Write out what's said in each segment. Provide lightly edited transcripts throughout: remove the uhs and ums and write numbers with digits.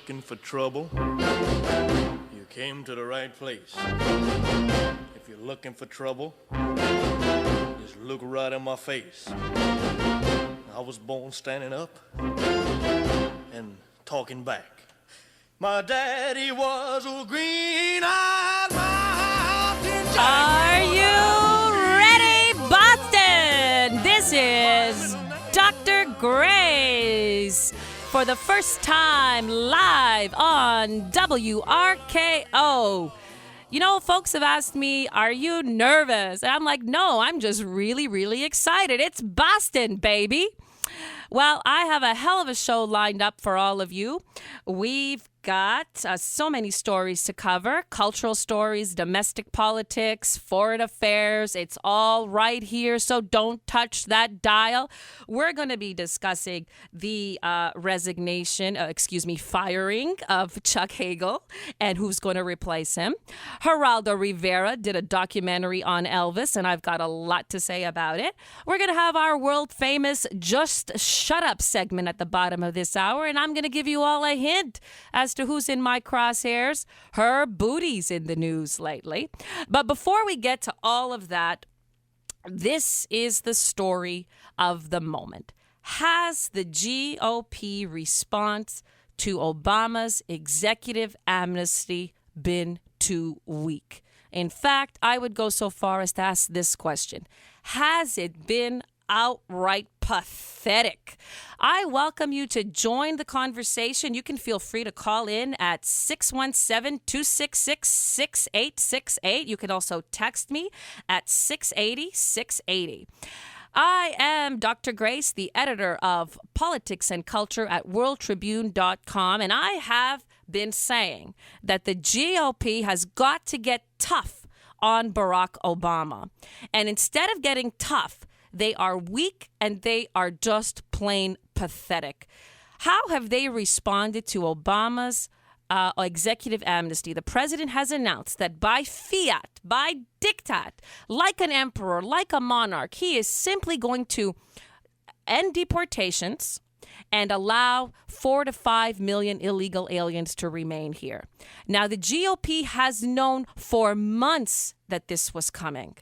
looking for trouble, you came to the right place. If you're looking for trouble, just look right in my face. I was born standing up and talking back. My daddy was a green-eyed mountain Are you ready, Boston? This is Dr. Grace for the first time live on WRKO. You know, folks have asked me, are you nervous? And I'm like, no, I'm just really, really excited. It's Boston, baby. Well, I have a hell of a show lined up for all of you. We've got so many stories to cover, cultural stories, domestic politics, foreign affairs. It's all right here, so don't touch that dial. We're going to be discussing the firing of Chuck Hagel and who's going to replace him. Geraldo Rivera did a documentary on Elvis, and I've got a lot to say about it. We're going to have our world-famous Just Shut Up segment at the bottom of this hour, and I'm going to give you all a hint as to who's in my crosshairs. Her booty's in the news lately. But before we get to all of that, this is the story of the moment. Has the GOP response to Obama's executive amnesty been too weak? In fact, I would go so far as to ask this question. Has it been outright pathetic? I welcome you to join the conversation. You can feel free to call in at 617-266-6868. You can also text me at 680-680. I am Dr. Grace, the editor of Politics and Culture at worldtribune.com, and I have been saying that the GOP has got to get tough on Barack Obama. And instead of getting tough, they are weak and they are just plain pathetic. How have they responded to Obama's executive amnesty? The president has announced that by fiat, by diktat, like an emperor, like a monarch, he is simply going to end deportations and allow 4 to 5 million illegal aliens to remain here. Now, the GOP has known for months that this was coming,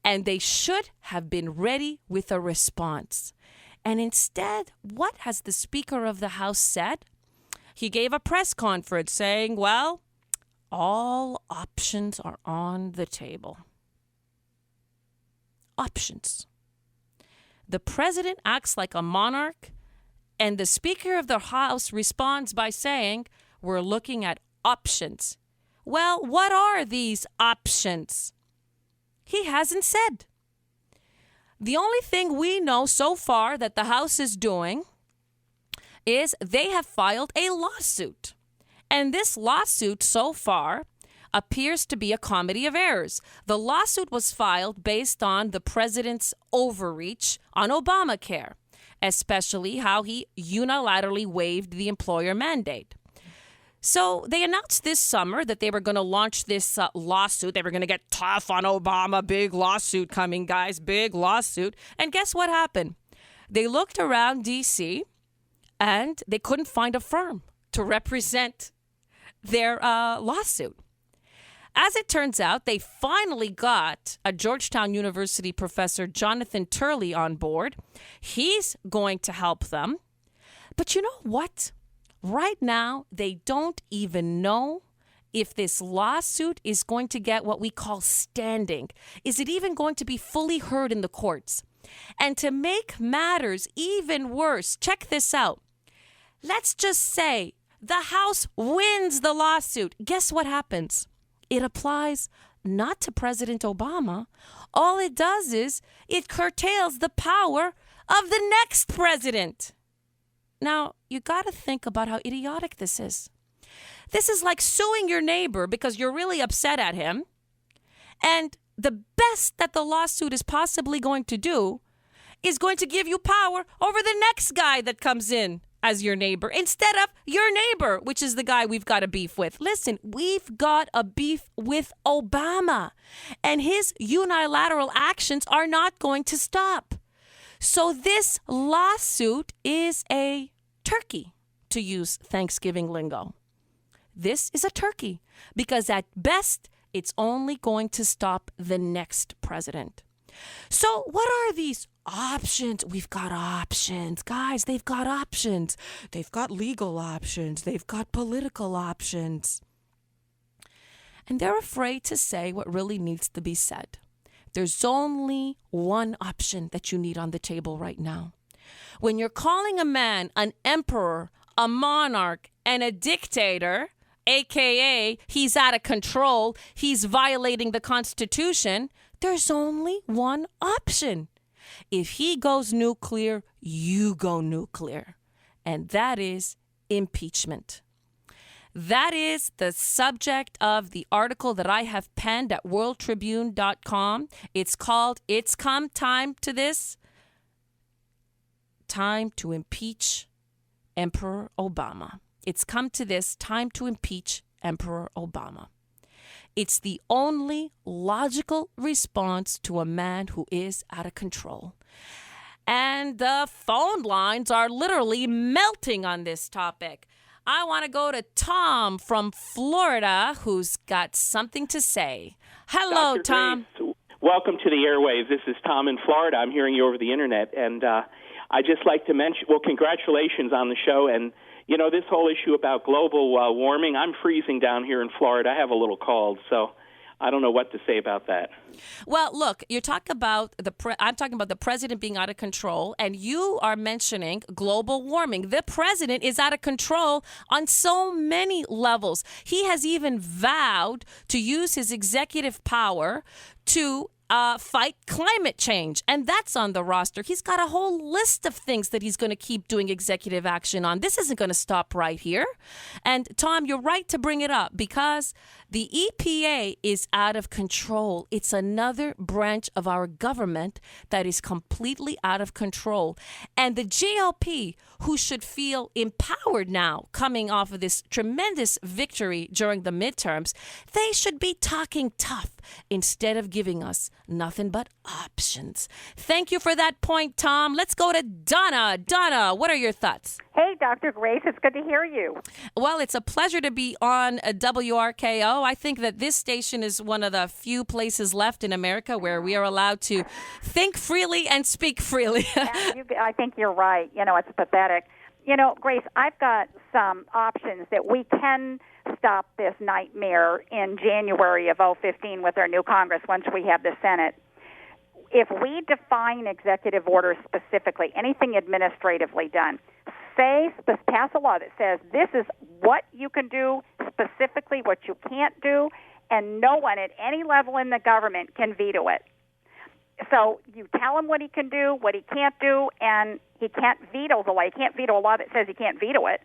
and they should have been ready with a response. And instead, what has the Speaker of the House said? He gave a press conference saying, well, all options are on the table. Options. The president acts like a monarch, and the Speaker of the House responds by saying, we're looking at options. Well, what are these options? He hasn't said. The only thing we know so far that the House is doing is they have filed a lawsuit. And this lawsuit so far appears to be a comedy of errors. The lawsuit was filed based on the president's overreach on Obamacare, especially how he unilaterally waived the employer mandate. So they announced this summer that they were going to launch this lawsuit. They were going to get tough on Obama. Big lawsuit coming, guys. Big lawsuit. And guess what happened? They looked around D.C. and they couldn't find a firm to represent their lawsuit. As it turns out, they finally got a Georgetown University professor, Jonathan Turley, on board. He's going to help them. But you know what? Right now, they don't even know if this lawsuit is going to get what we call standing. Is it even going to be fully heard in the courts? And to make matters even worse, check this out. Let's just say the House wins the lawsuit. Guess what happens? It applies not to President Obama. All it does is it curtails the power of the next president. Now, you got to think about how idiotic this is. This is like suing your neighbor because you're really upset at him. And the best that the lawsuit is possibly going to do is going to give you power over the next guy that comes in as your neighbor instead of your neighbor, which is the guy we've got a beef with. Listen, we've got a beef with Obama, and his unilateral actions are not going to stop. So this lawsuit is a turkey, to use Thanksgiving lingo. this is a turkey because at best, it's only going to stop the next president. So what are these options? We've got options. Guys, they've got options. They've got legal options. They've got political options. And they're afraid to say what really needs to be said. There's only one option that you need on the table right now. When you're calling a man an emperor, a monarch, and a dictator, AKA he's out of control, he's violating the Constitution, there's only one option. If he goes nuclear, you go nuclear. And that is impeachment. That is the subject of the article that I have penned at worldtribune.com. It's called, It's Come Time to This. Time to impeach Emperor Obama. It's come to this, time to impeach Emperor Obama. It's the only logical response to a man who is out of control. And the phone lines are literally melting on this topic. I want to go to Tom from Florida, who's got something to say. Hello, Dr. Tom. Grace, welcome to the airwaves. This is Tom in Florida. I'm hearing you over the internet. And I'd just like to mention, well, congratulations on the show. And, you know, this whole issue about global warming, I'm freezing down here in Florida. I have a little cold, so I don't know what to say about that. Well, look, you're talking about I'm talking about the president being out of control, and you are mentioning global warming. The president is out of control on so many levels. He has even vowed to use his executive power to fight climate change, and that's on the roster. He's got a whole list of things that he's going to keep doing executive action on. This isn't going to stop right here. And Tom, you're right to bring it up because the EPA is out of control. It's another branch of our government that is completely out of control. And the GOP, who should feel empowered now coming off of this tremendous victory during the midterms, they should be talking tough instead of giving us nothing but options. Thank you for that point, Tom. Let's go to Donna. Donna, what are your thoughts? Hey, Dr. Grace, it's good to hear you. Well, it's a pleasure to be on WRKO. I think that this station is one of the few places left in America where we are allowed to think freely and speak freely. I think you're right. You know, it's pathetic. You know, Grace, I've got some options that we can stop this nightmare in January of 2015 with our new Congress once we have the Senate. If we define executive orders specifically, anything administratively done, pass a law that says this is what you can do, specifically what you can't do, and no one at any level in the government can veto it. So you tell him what he can do, what he can't do, and he can't veto the law. He can't veto a law that says he can't veto it.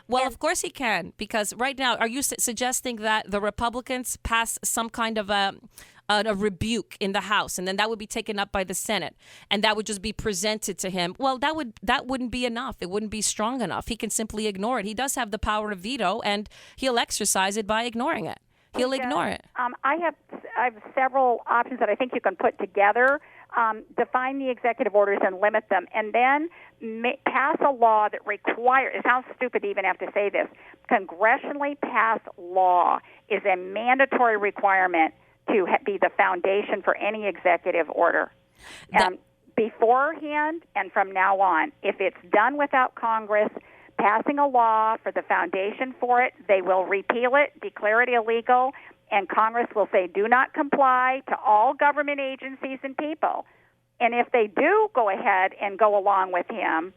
Well, of course he can, because right now, are you suggesting that the Republicans pass some kind of a rebuke in the House, and then that would be taken up by the Senate, and that would just be presented to him? Well, that wouldn't be enough. It wouldn't be strong enough. He can simply ignore it. He does have the power of veto, and he'll exercise it by ignoring it. He'll ignore it. I have several options that I think you can put together. Define the executive orders and limit them, and then pass a law that requires, it sounds stupid to even have to say this, congressionally passed law is a mandatory requirement to be the foundation for any executive order. Beforehand and from now on, if it's done without Congress passing a law for the foundation for it, they will repeal it, declare it illegal, and Congress will say, do not comply to all government agencies and people. And if they do go ahead and go along with him,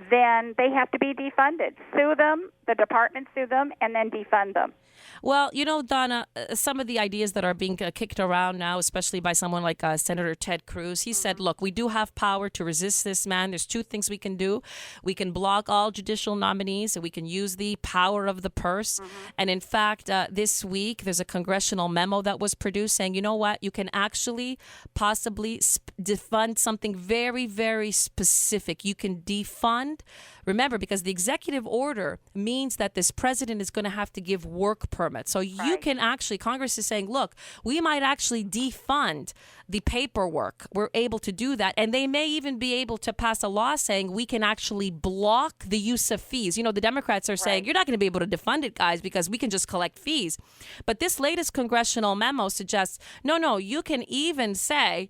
then they have to be defunded. Sue them, the department sue them, and then defund them. Well, you know, Donna, some of the ideas that are being kicked around now, especially by someone like Senator Ted Cruz, he said, look, we do have power to resist this man. There's two things we can do. We can block all judicial nominees, and we can use the power of the purse. And in fact, this week, there's a congressional memo that was produced saying, you know what, you can actually possibly defund something very, very specific. You can defund. Remember, because the executive order means that this president is going to have to give work permits. So you can actually, Congress is saying, look, we might actually defund the paperwork. We're able to do that. And they may even be able to pass a law saying we can actually block the use of fees. You know, the Democrats are saying, you're not going to be able to defund it, guys, because we can just collect fees. But this latest congressional memo suggests, no, you can even say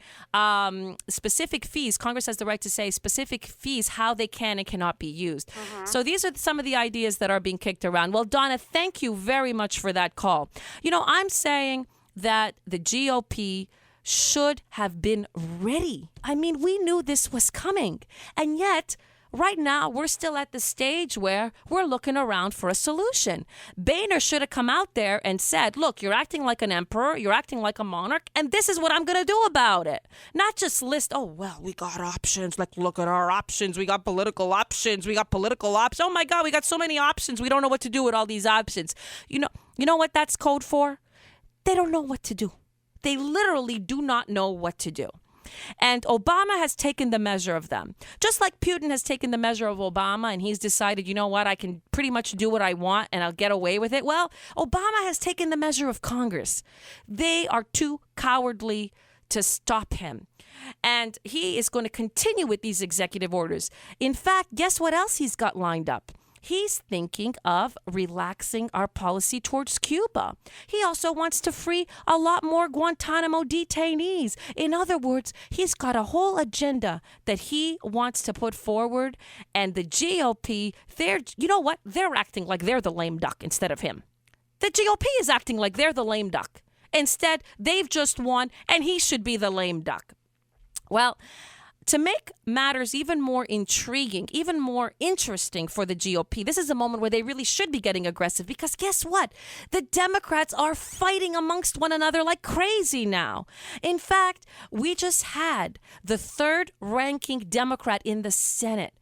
specific fees. Congress has the right to say specific fees, how they can and cannot be used. So these are some of the ideas that are being kicked around. Well, Donna, thank you very much for that call. You know, I'm saying that the GOP should have been ready. I mean, we knew this was coming. And yet, right now, we're still at the stage where we're looking around for a solution. Boehner should have come out there and said, look, you're acting like an emperor, you're acting like a monarch, and this is what I'm going to do about it. Not just list, oh, well, we got options. Like, look at our options. We got political options. We got political options. Oh, my God, we got so many options. We don't know what to do with all these options. You know what that's code for? They don't know what to do. They literally do not know what to do. And Obama has taken the measure of them. Just like Putin has taken the measure of Obama and he's decided, you know what, I can pretty much do what I want and I'll get away with it. Well, Obama has taken the measure of Congress. They are too cowardly to stop him. And he is going to continue with these executive orders. In fact, guess what else he's got lined up? He's thinking of relaxing our policy towards Cuba. He also wants to free a lot more Guantanamo detainees. In other words, he's got a whole agenda that he wants to put forward. And the GOP, you know what? They're acting like they're the lame duck instead of him. The GOP is acting like they're the lame duck. Instead, they've just won, and he should be the lame duck. Well, to make matters even more intriguing, even more interesting for the GOP, this is a moment where they really should be getting aggressive because guess what? The Democrats are fighting amongst one another like crazy now. In fact, we just had the third-ranking Democrat in the Senate,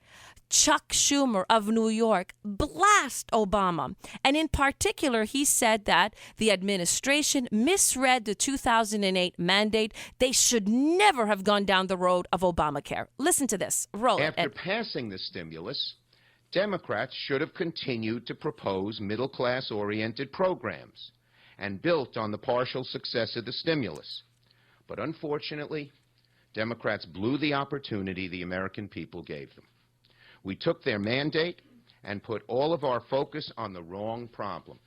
Chuck Schumer of New York, blast Obama. And in particular, he said that the administration misread the 2008 mandate. They should never have gone down the road of Obamacare. Listen to this. Roll it. After passing the stimulus, Democrats should have continued to propose middle-class-oriented programs and built on the partial success of the stimulus. But unfortunately, Democrats blew the opportunity the American people gave them. We took their mandate and put all of our focus on the wrong problem,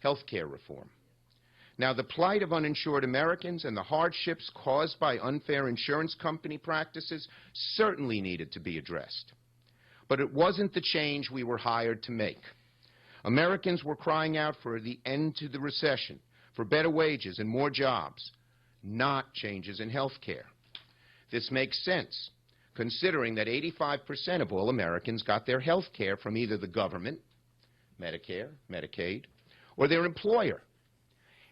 health care reform. Now, the plight of uninsured Americans and the hardships caused by unfair insurance company practices certainly needed to be addressed. But it wasn't the change we were hired to make. Americans were crying out for the end to the recession, for better wages and more jobs, not changes in health care. This makes sense, considering that 85% of all Americans got their health care from either the government, Medicare, Medicaid, or their employer.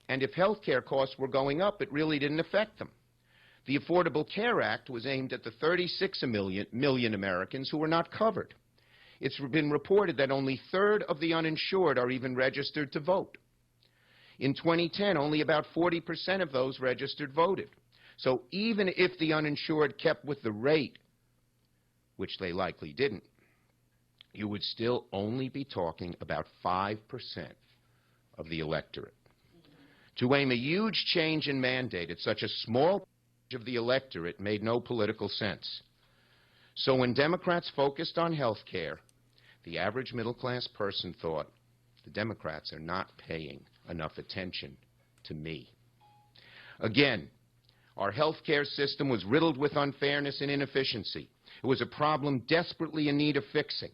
And if health care costs were going up, it really didn't affect them. The Affordable Care Act was aimed at the 36 million Americans who were not covered. It's been reported that only a third of the uninsured are even registered to vote. In 2010, only about 40% of those registered voted. So even if the uninsured kept with the rate, which they likely didn't, you would still only be talking about 5% of the electorate. To aim a huge change in mandate at such a small percentage of the electorate made no political sense. So when Democrats focused on health care, the average middle-class person thought, the Democrats are not paying enough attention to me. Again, our health care system was riddled with unfairness and inefficiency. It was a problem desperately in need of fixing.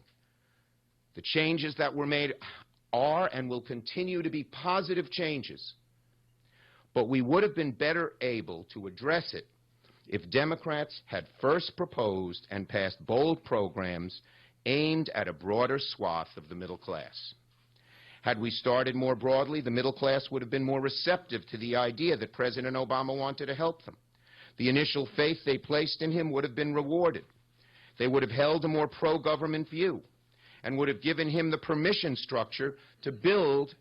The changes that were made are and will continue to be positive changes. But we would have been better able to address it if Democrats had first proposed and passed bold programs aimed at a broader swath of the middle class. Had we started more broadly, the middle class would have been more receptive to the idea that President Obama wanted to help them. The initial faith they placed in him would have been rewarded. They would have held a more pro-government view and would have given him the permission structure to build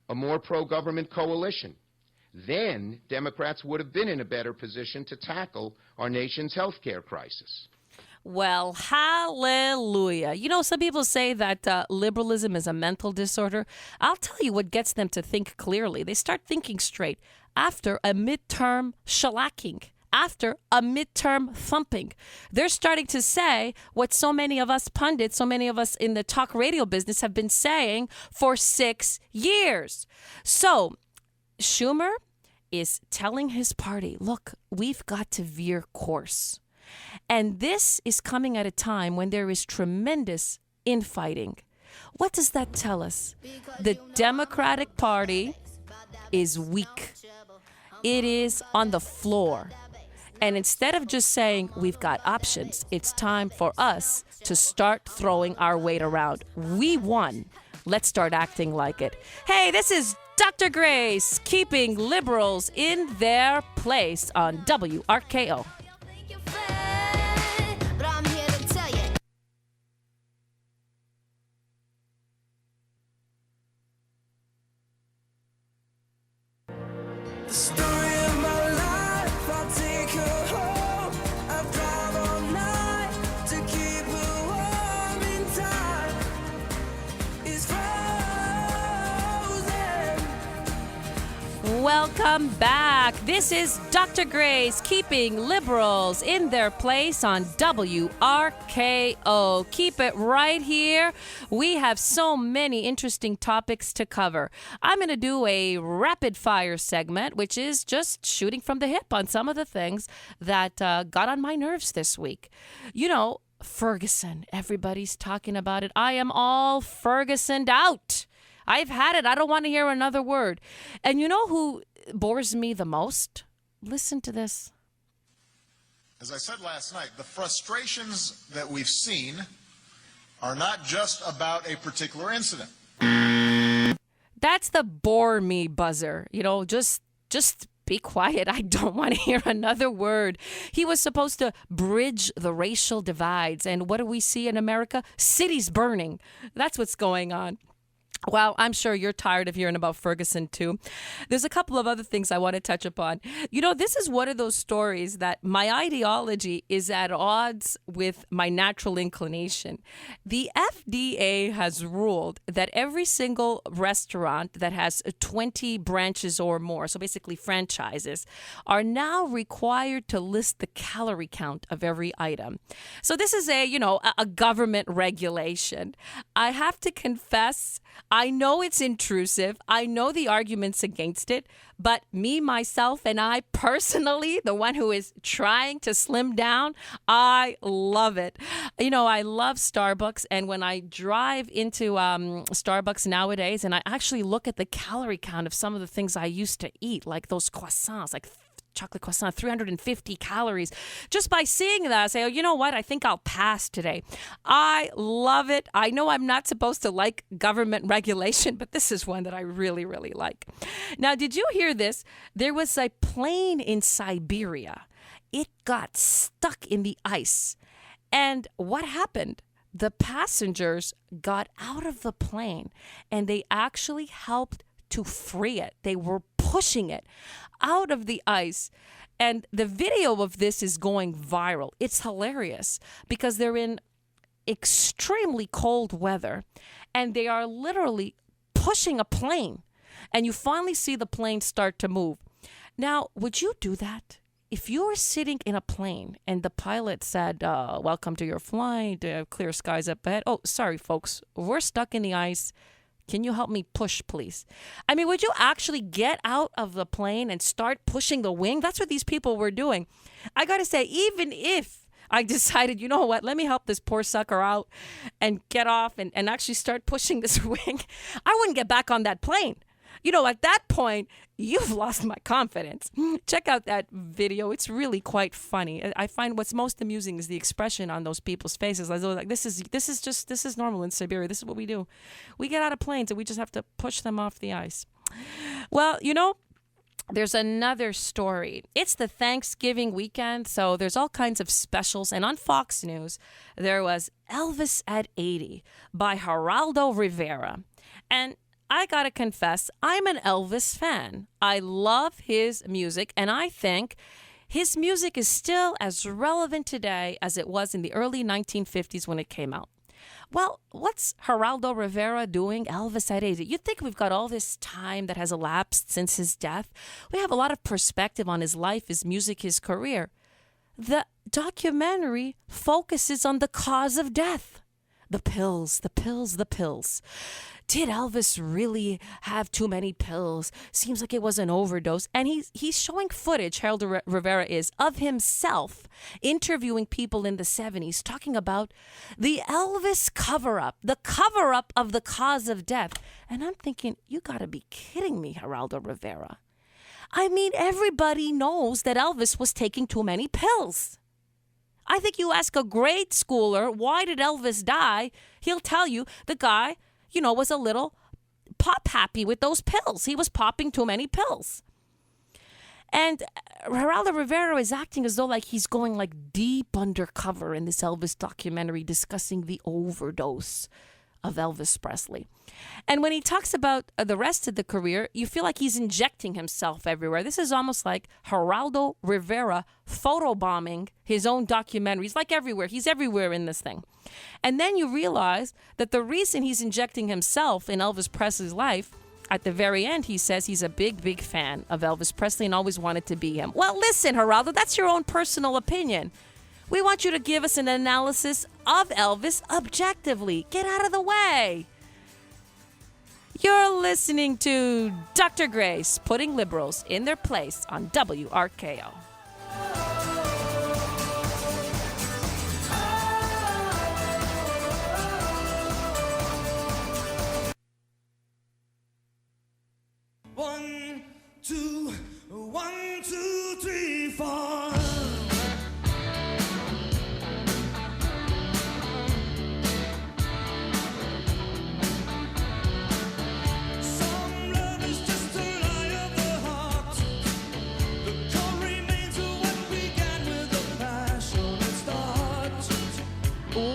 a more pro-government coalition. Then Democrats would have been in a better position to tackle our nation's health care crisis. Well, hallelujah. You know, some people say that liberalism is a mental disorder. I'll tell you what gets them to think clearly. They start thinking straight after a midterm shellacking, after a midterm thumping. They're starting to say what so many of us pundits, so many of us in the talk radio business have been saying for 6 years. So Schumer is telling his party, look, we've got to veer course. And this is coming at a time when there is tremendous infighting. What does that tell us? The Democratic Party is weak. It is on the floor. And instead of just saying we've got options, it's time for us to start throwing our weight around. We won. Let's start acting like it. Hey, this is Dr. Grace, keeping liberals in their place on WRKO. The story of my life, I'll take her home. I'll drive all night to keep her warm in time. It's frozen. Welcome back. This is Dr. Grace, keeping liberals in their place on WRKO. Keep it right here. We have so many interesting topics to cover. I'm going to do a rapid fire segment, which is just shooting from the hip on some of the things that got on my nerves this week. You know, Ferguson, everybody's talking about it. I am all Fergusoned out. I've had it. I don't want to hear another word. And you know who bores me the most? Listen to this. As I said last night, the frustrations that we've seen are not just about a particular incident. That's the bore me buzzer. You know, just be quiet. I don't want to hear another word. He was supposed to bridge the racial divides. And what do we see in America? Cities burning. That's what's going on. Well, I'm sure you're tired of hearing about Ferguson, too. There's a couple of other things I want to touch upon. You know, this is one of those stories that my ideology is at odds with my natural inclination. The FDA has ruled that every single restaurant that has 20 branches or more, so basically franchises, are now required to list the calorie count of every item. So this is a government regulation. I have to confess, I know it's intrusive. I know the arguments against it, but me, myself, and I personally, the one who is trying to slim down, I love it. You know, I love Starbucks, and when I drive into Starbucks nowadays, and I actually look at the calorie count of some of the things I used to eat, like those croissants, like chocolate croissant, 350 calories. Just by seeing that, I say, oh, you know what? I think I'll pass today. I love it. I know I'm not supposed to like government regulation, but this is one that I really, really like. Now, did you hear this? There was a plane in Siberia. It got stuck in the ice. And what happened? The passengers got out of the plane and they actually helped to free it. They were pushing it out of the ice. And the video of this is going viral. It's hilarious because they're in extremely cold weather and they are literally pushing a plane. And you finally see the plane start to move. Now, would you do that? If you were sitting in a plane and the pilot said, welcome to your flight, clear skies up ahead. Oh, sorry, folks, we're stuck in the ice. Can you help me push, please? I mean, would you actually get out of the plane and start pushing the wing? That's what these people were doing. I got to say, even if I decided, you know what, let me help this poor sucker out and get off and actually start pushing this wing, I wouldn't get back on that plane. You know, at that point, you've lost my confidence. Check out that video. It's really quite funny. I find what's most amusing is the expression on those people's faces. As though like this is normal in Siberia. This is what we do. We get out of planes and we just have to push them off the ice. Well, you know, there's another story. It's the Thanksgiving weekend, so there's all kinds of specials. And on Fox News, there was Elvis at 80 by Geraldo Rivera. And I gotta confess, I'm an Elvis fan. I love his music, and I think his music is still as relevant today as it was in the early 1950s when it came out. Well, what's Geraldo Rivera doing? Elvis at 80. You'd think we've got all this time that has elapsed since his death. We have a lot of perspective on his life, his music, his career. The documentary focuses on the cause of death. The pills, the pills, the pills. Did Elvis really have too many pills? Seems like it was an overdose. And he's showing footage, Geraldo Rivera is, of himself interviewing people in the 70s, talking about the Elvis cover-up, the cover-up of the cause of death. And I'm thinking, you got to be kidding me, Geraldo Rivera. I mean, everybody knows that Elvis was taking too many pills. I think you ask a grade schooler, why did Elvis die? He'll tell you the guy, was a little pop happy with those pills. He was popping too many pills. And Geraldo Rivera is acting as though like he's going like deep undercover in this Elvis documentary discussing the overdose of Elvis Presley. And when he talks about the rest of the career, you feel like he's injecting himself everywhere. This is almost like Geraldo Rivera photobombing his own documentary. He's like everywhere. He's everywhere in this thing. And then you realize that the reason he's injecting himself in Elvis Presley's life, at the very end, he says he's a big, big fan of Elvis Presley and always wanted to be him. Well, listen, Geraldo, that's your own personal opinion. We want you to give us an analysis of Elvis objectively. Get out of the way. You're listening to Dr. Grace putting liberals in their place on WRKO. One, two, 3, 4. Some love is just a lie of the heart. The core remains of what began with a passionate start.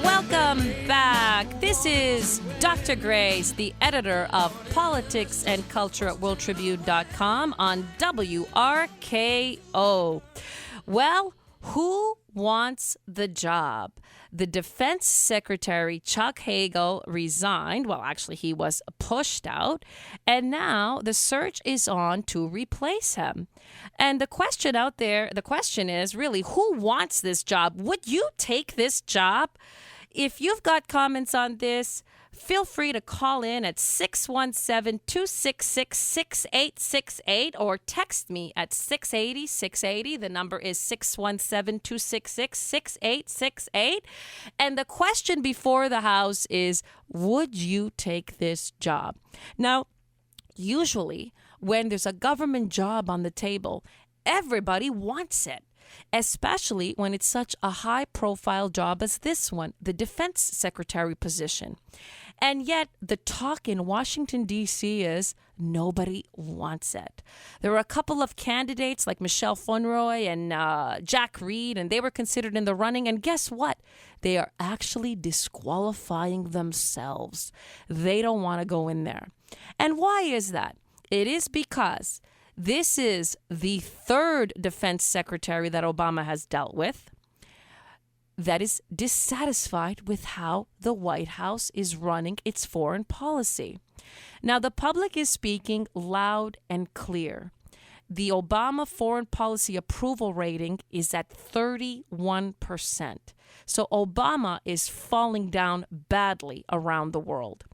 Welcome back. This is Dr. Grace, the editor of Politics and Culture at WorldTribune.com on WRKO. Well, who wants the job? The Defense Secretary, Chuck Hagel, resigned. Well, actually, he was pushed out. And now the search is on to replace him. And the question out there, the question is really, who wants this job? Would you take this job? If you've got comments on this, feel free to call in at 617-266-6868 or text me at 680-680. The number is 617-266-6868. And the question before the House is, would you take this job? Now, usually when there's a government job on the table, everybody wants it. Especially when it's such a high-profile job as this one, the defense secretary position. And yet, the talk in Washington, D.C. is nobody wants it. There were a couple of candidates like Michelle Funroy and Jack Reed, and they were considered in the running. And guess what? They are actually disqualifying themselves. They don't want to go in there. And why is that? It is because this is the third defense secretary that Obama has dealt with that is dissatisfied with how the White House is running its foreign policy. Now, the public is speaking loud and clear. The Obama foreign policy approval rating is at 31%. So Obama is falling down badly around the world.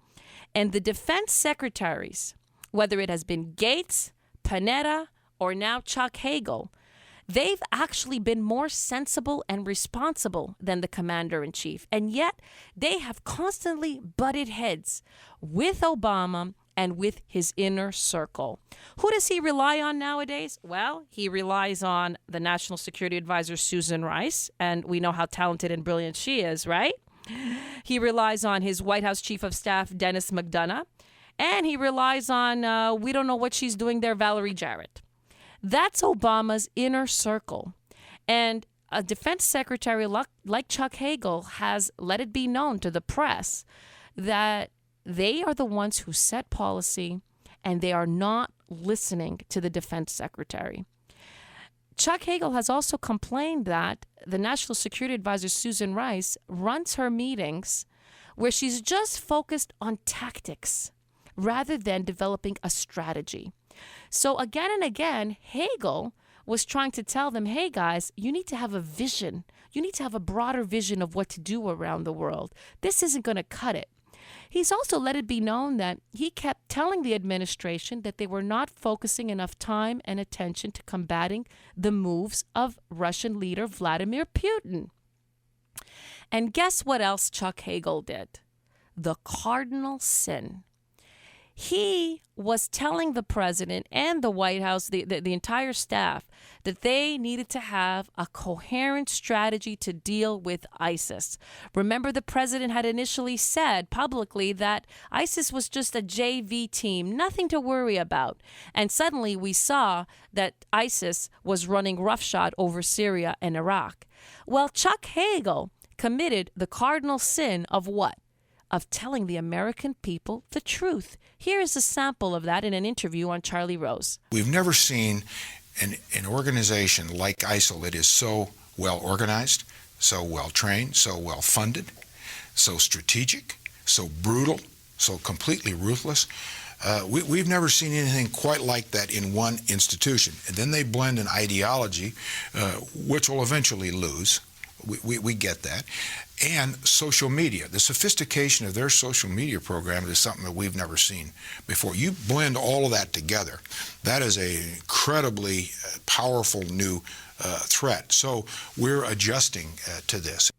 And the defense secretaries, whether it has been Gates, Panetta, or now Chuck Hagel, they've actually been more sensible and responsible than the commander-in-chief. And yet, they have constantly butted heads with Obama and with his inner circle. Who does he rely on nowadays? Well, he relies on the National Security Advisor, Susan Rice, and we know how talented and brilliant she is, right? He relies on his White House Chief of Staff, Dennis McDonough. And he relies on, we don't know what she's doing there, Valerie Jarrett. That's Obama's inner circle. And a defense secretary like Chuck Hagel has let it be known to the press that they are the ones who set policy and they are not listening to the defense secretary. Chuck Hagel has also complained that the National Security Advisor, Susan Rice, runs her meetings where she's just focused on tactics rather than developing a strategy. So again and again, Hagel was trying to tell them, hey guys, you need to have a vision. You need to have a broader vision of what to do around the world. This isn't going to cut it. He's also let it be known that he kept telling the administration that they were not focusing enough time and attention to combating the moves of Russian leader Vladimir Putin. And guess what else Chuck Hagel did? The cardinal sin. He was telling the president and the White House, the entire staff, that they needed to have a coherent strategy to deal with ISIS. Remember, the president had initially said publicly that ISIS was just a JV team, nothing to worry about. And suddenly we saw that ISIS was running roughshod over Syria and Iraq. Well, Chuck Hagel committed the cardinal sin of what? Of telling the American people the truth. Here is a sample of that in an interview on Charlie Rose. We've never seen an organization like ISIL that is so well organized, so well trained, so well funded, so strategic, so brutal, so completely ruthless. We've never seen anything quite like that in one institution. And then they blend an ideology, which will eventually lose. We get that. And social media. The sophistication of their social media program is something that we've never seen before. You blend all of that together. That is an incredibly powerful new threat. So we're adjusting to this.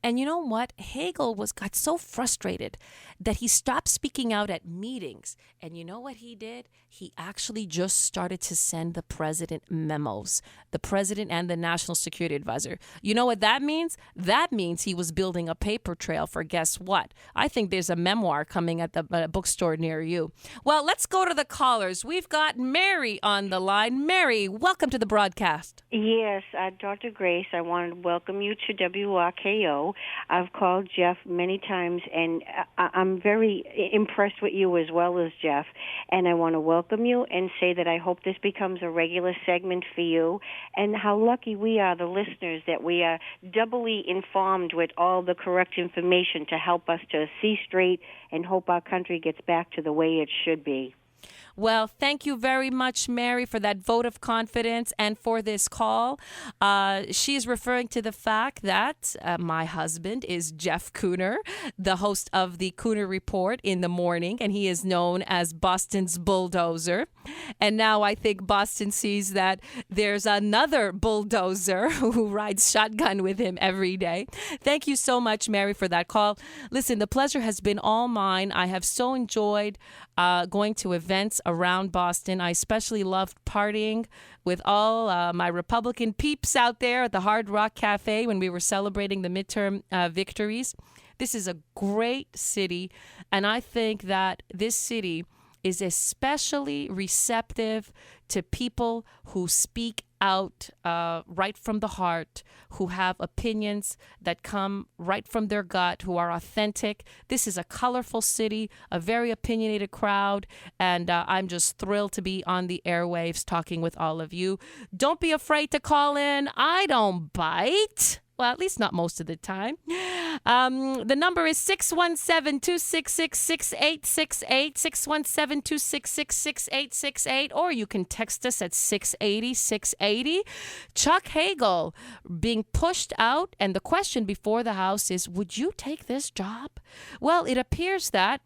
And you know what? Hagel got so frustrated that he stopped speaking out at meetings. And you know what he did? He actually just started to send the president memos, the president and the national security advisor. You know what that means? That means he was building a paper trail for guess what? I think there's a memoir coming at the bookstore near you. Well, let's go to the callers. We've got Mary on the line. Mary, welcome to the broadcast. Yes, Dr. Grace, I want to welcome you to WRKO. I've called Jeff many times, and I'm very impressed with you as well as Jeff. And I want to welcome you and say that I hope this becomes a regular segment for you, and how lucky we are, the listeners, that we are doubly informed with all the correct information to help us to see straight and hope our country gets back to the way it should be. Well, thank you very much, Mary, for that vote of confidence and for this call. She is referring to the fact that my husband is Jeff Cooner, the host of the Cooner Report in the morning, and he is known as Boston's bulldozer. And now I think Boston sees that there's another bulldozer who rides shotgun with him every day. Thank you so much, Mary, for that call. Listen, the pleasure has been all mine. I have so enjoyed going to events around Boston. I especially loved partying with all my Republican peeps out there at the Hard Rock Cafe when we were celebrating the midterm victories. This is a great city, and I think that this city is especially receptive to people who speak out right from the heart, who have opinions that come right from their gut, who are authentic. This is a colorful city, a very opinionated crowd, and I'm just thrilled to be on the airwaves talking with all of you. Don't be afraid to call in. I don't bite. Well, at least not most of the time. The number is 617-266-6868, 617-266-6868, or you can text us at 680-680. Chuck Hagel being pushed out, and the question before the House is, would you take this job? Well, it appears that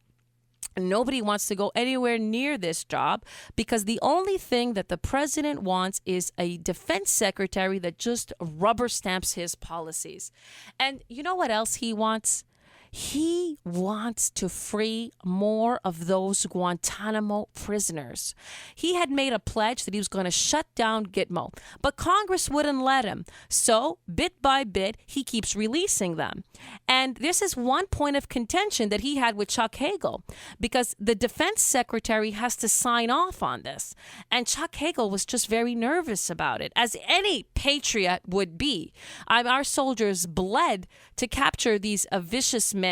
nobody wants to go anywhere near this job because the only thing that the president wants is a defense secretary that just rubber stamps his policies. And you know what else he wants? He wants to free more of those Guantanamo prisoners. He had made a pledge that he was going to shut down Gitmo, but Congress wouldn't let him. So, bit by bit, he keeps releasing them. And this is one point of contention that he had with Chuck Hagel, because the defense secretary has to sign off on this. And Chuck Hagel was just very nervous about it, as any patriot would be. Our soldiers bled to capture these vicious men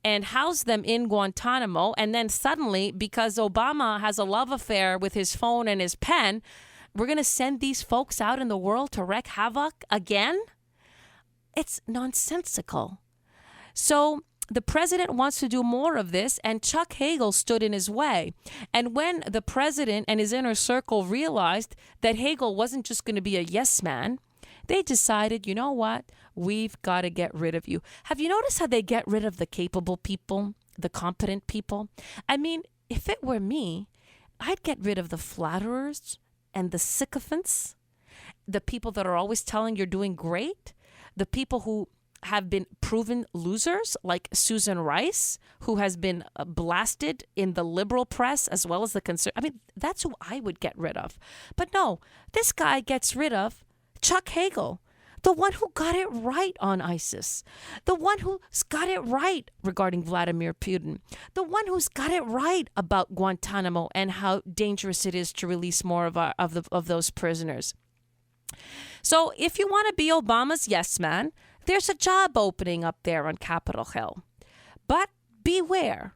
and house them in Guantanamo. And then suddenly, because Obama has a love affair with his phone and his pen, we're going to send these folks out in the world to wreak havoc again? It's nonsensical. So the president wants to do more of this, and Chuck Hagel stood in his way. And when the president and his inner circle realized that Hagel wasn't just going to be a yes man, they decided, you know what? We've got to get rid of you. Have you noticed how they get rid of the capable people, the competent people? I mean, if it were me, I'd get rid of the flatterers and the sycophants, the people that are always telling you're doing great, the people who have been proven losers, like Susan Rice, who has been blasted in the liberal press as well as the conservative. I mean, that's who I would get rid of. But no, this guy gets rid of Chuck Hagel, the one who got it right on ISIS, the one who's got it right regarding Vladimir Putin, the one who's got it right about Guantanamo and how dangerous it is to release more of those prisoners. So if you want to be Obama's yes man, there's a job opening up there on Capitol Hill. But beware,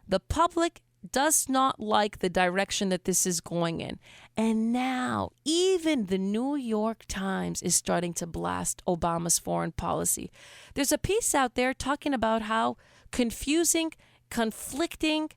the public does not like the direction that this is going in. And now, even the New York Times is starting to blast Obama's foreign policy. There's a piece out there talking about how confusing, conflicting,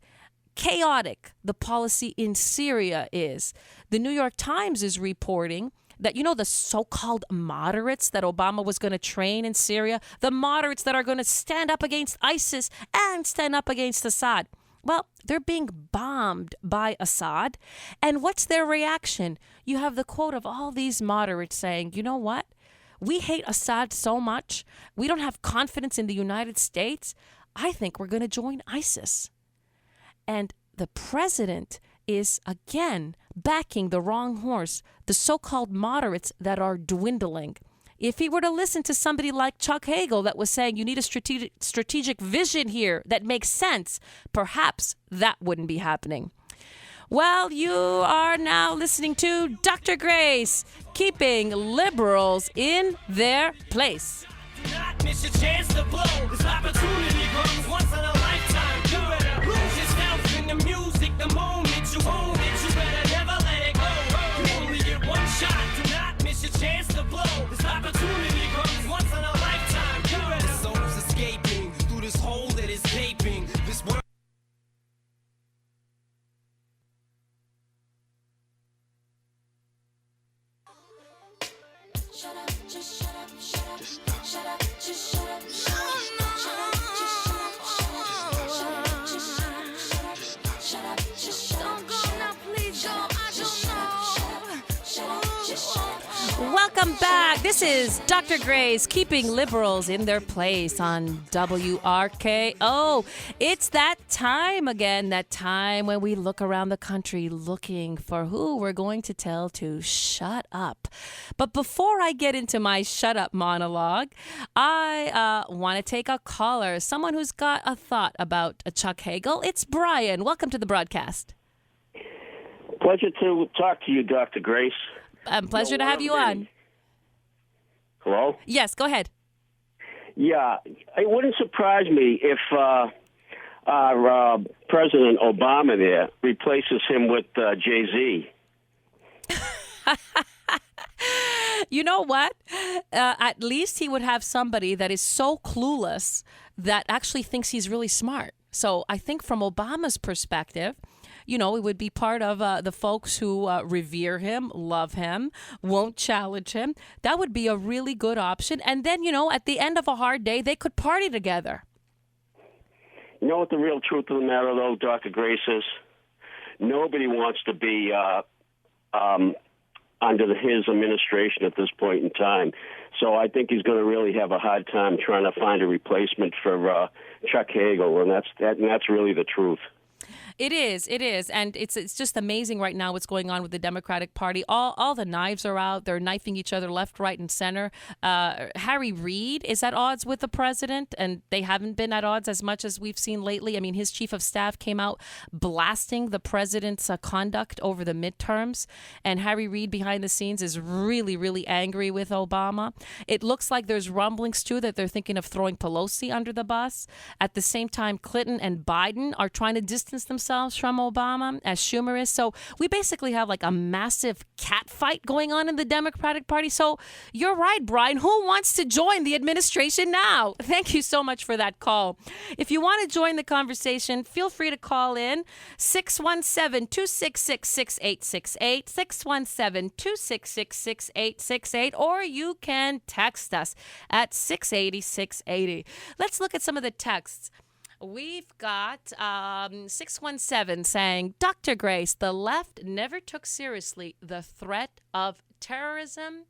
chaotic the policy in Syria is. The New York Times is reporting that, the so-called moderates that Obama was going to train in Syria, the moderates that are going to stand up against ISIS and stand up against Assad. Well, they're being bombed by Assad. And what's their reaction? You have the quote of all these moderates saying, you know what? We hate Assad so much. We don't have confidence in the United States. I think we're going to join ISIS. And the president is, again, backing the wrong horse, the so-called moderates that are dwindling. If he were to listen to somebody like Chuck Hagel that was saying you need a strategic vision here that makes sense, perhaps that wouldn't be happening. Well, you are now listening to Dr. Grace, keeping liberals in their place. Do not miss your chance to blow. This opportunity comes once in a lifetime. You better lose yourself in the music the moment you own it. You better never let it go. You only get one shot. Do not miss your chance to blow. This opportunity comes once in a lifetime. You better. The soul's escaping through this hole that is gaping. This world. Shut up, just shut up, shut up, just stop. Shut up, just shut up, shut up, shut up, just shut up, shut up, just shut up, shut up, just stop. Shut up, just shut up, don't go now, please go. I don't know. Shut up, just shut up. Welcome back. This is Dr. Grace, keeping liberals in their place on WRKO. It's that time again, that time when we look around the country looking for who we're going to tell to shut up. But before I get into my shut up monologue, I want to take a caller, someone who's got a thought about Chuck Hagel. It's Brian. Welcome to the broadcast. Pleasure to talk to you, Dr. Grace. Pleasure to have you on. Hello? Yes, go ahead. Yeah, it wouldn't surprise me if our President Obama there replaces him with Jay-Z. You know what? At least he would have somebody that is so clueless that actually thinks he's really smart. So I think from Obama's perspective, it would be part of the folks who revere him, love him, won't challenge him. That would be a really good option. And then, at the end of a hard day, they could party together. You know what the real truth of the matter, though, Dr. Grace, is? Nobody wants to be under his administration at this point in time. So I think he's going to really have a hard time trying to find a replacement for Chuck Hagel, and that's really the truth. It is, and it's just amazing right now what's going on with the Democratic Party. All the knives are out; they're knifing each other left, right, and center. Harry Reid is at odds with the president, and they haven't been at odds as much as we've seen lately. I mean, his chief of staff came out blasting the president's conduct over the midterms, and Harry Reid behind the scenes is really, really angry with Obama. It looks like there's rumblings too that they're thinking of throwing Pelosi under the bus. At the same time, Clinton and Biden are trying to distance distance themselves from Obama, as Schumer is. So we basically have like a massive cat fight going on in the Democratic Party. So you're right, Brian. Who wants to join the administration now? Thank you so much for that call. If you want to join the conversation, feel free to call in 617-266-6868, 617-266-6868, or you can text us at 680-680. Let's look at some of the texts. We've got 617 saying, Dr. Grace, the left never took seriously the threat of terrorism,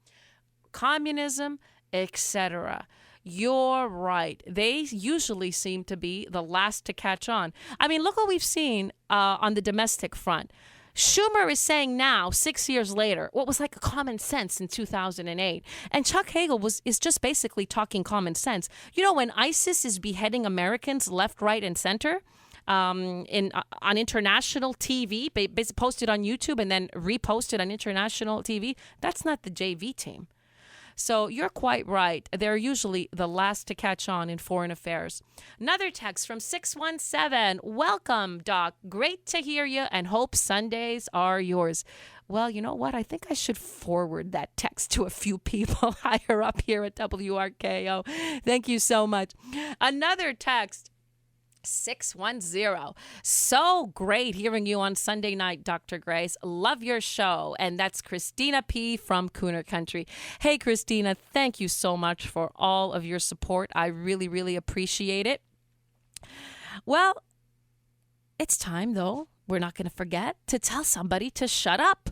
communism, etc. You're right. They usually seem to be the last to catch on. I mean, look what we've seen on the domestic front. Schumer is saying now, 6 years later, what was like a common sense in 2008. And Chuck Hagel is just basically talking common sense. You know, when ISIS is beheading Americans left, right, and center on international TV, posted on YouTube and then reposted on international TV, that's not the JV team. So you're quite right. They're usually the last to catch on in foreign affairs. Another text from 617. Welcome, Doc. Great to hear you and hope Sundays are yours. Well, you know what? I think I should forward that text to a few people higher up here at WRKO. Thank you so much. Another text. 610. So great hearing you on Sunday night, Dr. Grace. Love your show. And that's Christina P. from Cooner Country. Hey, Christina, thank you so much for all of your support. I really, really appreciate it. Well, it's time, though. We're not going to forget to tell somebody to shut up.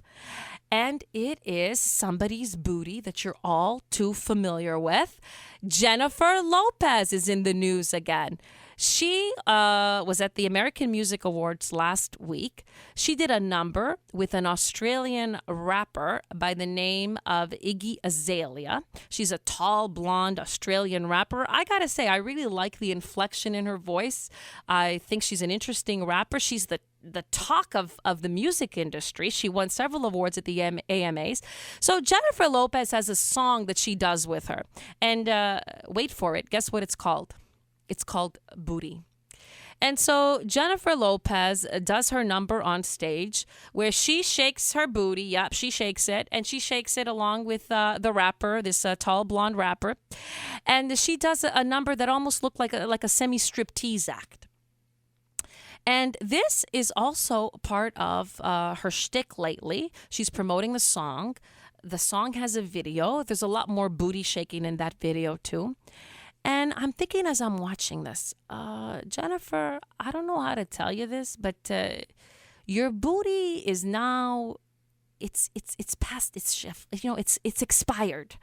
And it is somebody's booty that you're all too familiar with. Jennifer Lopez is in the news again. She was at the American Music Awards last week. She did a number with an Australian rapper by the name of Iggy Azalea. She's a tall, blonde Australian rapper. I gotta say, I really like the inflection in her voice. I think she's an interesting rapper. She's the talk of the music industry. She won several awards at the AMAs. So Jennifer Lopez has a song that she does with her. And wait for it. Guess what it's called? It's called Booty. And so Jennifer Lopez does her number on stage where she shakes her booty. Yep, she shakes it. And she shakes it along with the rapper, this tall blonde rapper. And she does a number that almost looked like a semi-striptease act. And this is also part of her shtick lately. She's promoting the song. The song has a video. There's a lot more booty shaking in that video too. And I'm thinking as I'm watching this, Jennifer, I don't know how to tell you this, but your booty is now, it's past its shift. You know, it's expired.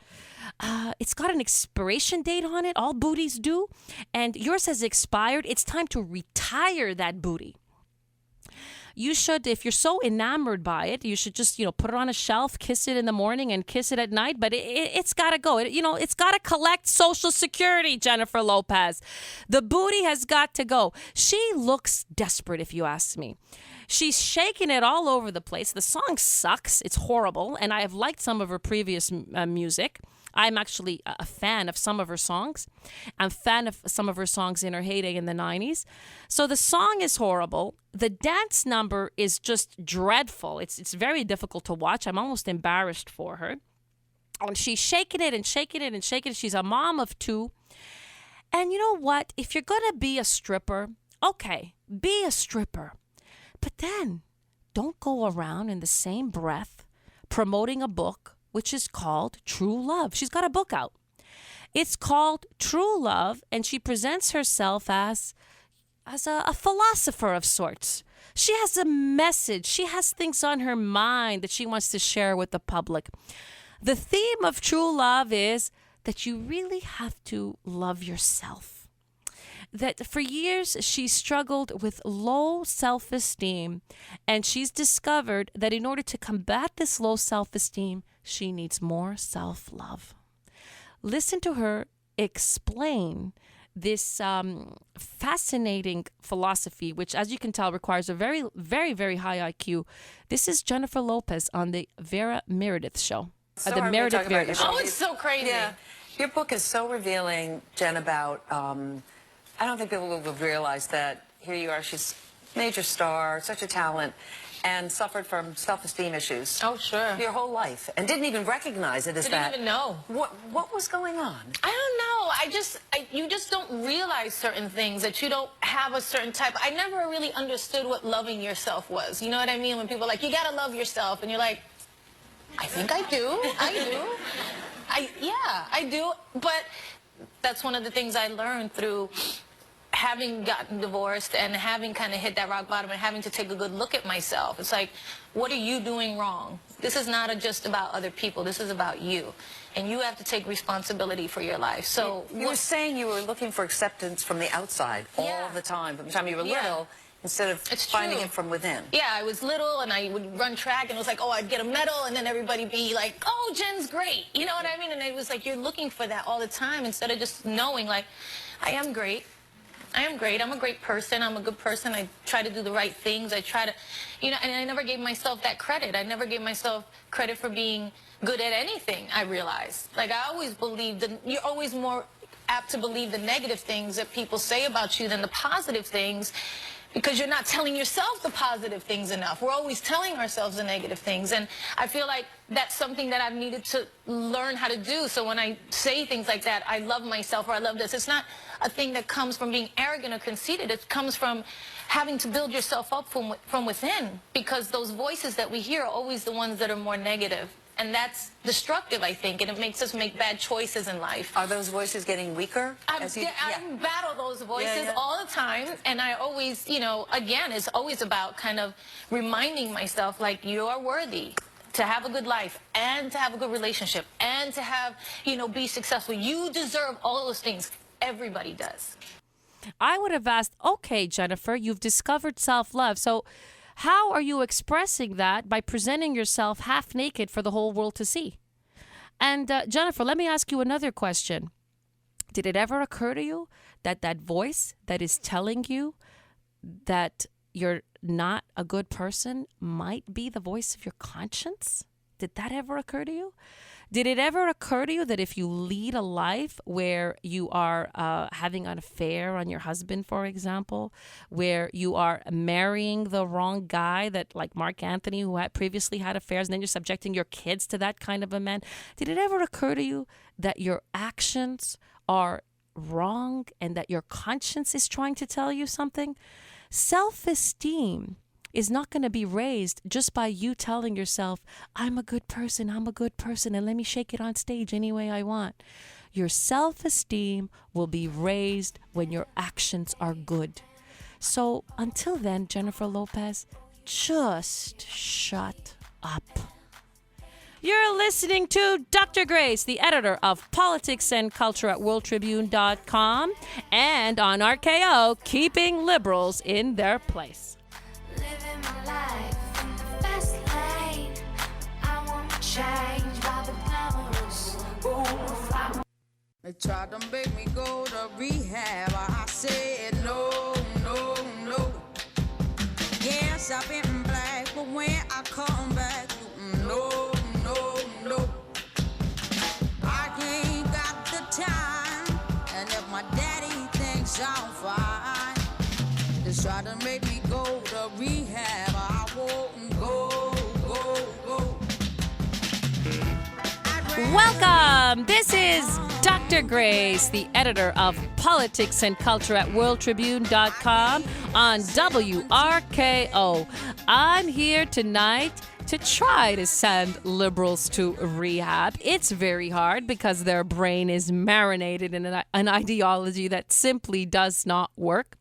It's got an expiration date on it. All booties do. And yours has expired. It's time to retire that booty. You should, if you're so enamored by it, you should just, put it on a shelf, kiss it in the morning and kiss it at night. But it's got to go. It's got to collect Social Security, Jennifer Lopez. The booty has got to go. She looks desperate, if you ask me. She's shaking it all over the place. The song sucks. It's horrible. And I have liked some of her previous music. I'm actually a fan of some of her songs. I'm a fan of some of her songs in her heyday in the 90s. So the song is horrible. The dance number is just dreadful. It's very difficult to watch. I'm almost embarrassed for her. And she's shaking it and shaking it and shaking it. She's a mom of two. And you know what? If you're going to be a stripper, okay, be a stripper. But then don't go around in the same breath promoting a book which is called True Love. She's got a book out. It's called True Love, and she presents herself as a philosopher of sorts. She has a message. She has things on her mind that she wants to share with the public. The theme of True Love is that you really have to love yourself. That for years she struggled with low self-esteem, and she's discovered that in order to combat this low self-esteem, she needs more self-love. Listen to her explain this fascinating philosophy, which, as you can tell, requires a very, very, very high IQ. This is Jennifer Lopez on the Vera Meredith show. The Meredith Meredith show. Oh, it's so crazy. Yeah. Your book is so revealing, Jen, about, I don't think people will realize that here you are, she's major star, such a talent, and suffered from self-esteem issues. Oh, sure. Your whole life, and didn't even recognize it as that. Didn't even know. What was going on? I don't know. You just don't realize certain things, that you don't have a certain type. I never really understood what loving yourself was. You know what I mean? When people are like, you gotta love yourself, and you're like, I think I do. I do. I do. But that's one of the things I learned through having gotten divorced and having kind of hit that rock bottom and having to take a good look at myself. It's like, what are you doing wrong? This is not just about other people. This is about you. And you have to take responsibility for your life. So you were saying you were looking for acceptance from the outside all the time, from the time you were little, instead of finding it from within. Yeah, I was little and I would run track and it was like, oh, I'd get a medal and then everybody be like, oh, Jen's great. You know what I mean? And it was like, you're looking for that all the time instead of just knowing, like, I am great. I am great. I'm a great person. I'm a good person. I try to do the right things. I try to, and I never gave myself that credit. I never gave myself credit for being good at anything, I realized. Like, I always believed that you're always more apt to believe the negative things that people say about you than the positive things, because you're not telling yourself the positive things enough. We're always telling ourselves the negative things. And I feel like that's something that I've needed to learn how to do. So when I say things like that, I love myself or I love this, it's not a thing that comes from being arrogant or conceited. It comes from having to build yourself up from within, because those voices that we hear are always the ones that are more negative. And that's destructive, I think, and it makes us make bad choices in life. Are those voices getting weaker? I battle those voices all the time, and I always, again, it's always about kind of reminding myself, like, you're worthy to have a good life and to have a good relationship and to have, be successful. You deserve all those things. Everybody does. I would have asked, okay, Jennifer, you've discovered self-love, so how are you expressing that by presenting yourself half naked for the whole world to see? And Jennifer, let me ask you another question. Did it ever occur to you that that voice that is telling you that you're not a good person might be the voice of your conscience? Did that ever occur to you? Did it ever occur to you that if you lead a life where you are having an affair on your husband, for example, where you are marrying the wrong guy, that like Mark Anthony, who had previously had affairs, and then you're subjecting your kids to that kind of a man, did it ever occur to you that your actions are wrong and that your conscience is trying to tell you something? Self-esteem is not going to be raised just by you telling yourself, I'm a good person, and let me shake it on stage any way I want. Your self-esteem will be raised when your actions are good. So until then, Jennifer Lopez, just shut up. You're listening to Dr. Grace, the editor of Politics and Culture at WorldTribune.com, and on RKO, keeping liberals in their place. Living my life in the fast lane. I won't change by the glamorous rules. They tried to make me go to rehab. I said no, no, no. Yes, I've been black, but when I come back, no, no, no. I ain't got the time, and if my daddy thinks I'm fine, they try to make me go to rehab. I won't go, go, go. Welcome. This is Dr. Grace, the editor of Politics and Culture at WorldTribune.com on WRKO. I'm here tonight to try to send liberals to rehab. It's very hard because their brain is marinated in an ideology that simply does not work.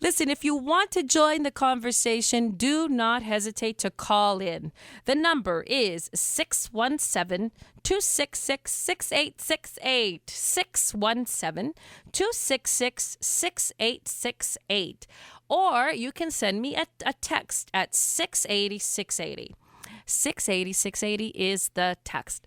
Listen, if you want to join the conversation, do not hesitate to call in. The number is 617-266-6868. 617-266-6868. Or you can send me a text at 680-680. 680-680 is the text.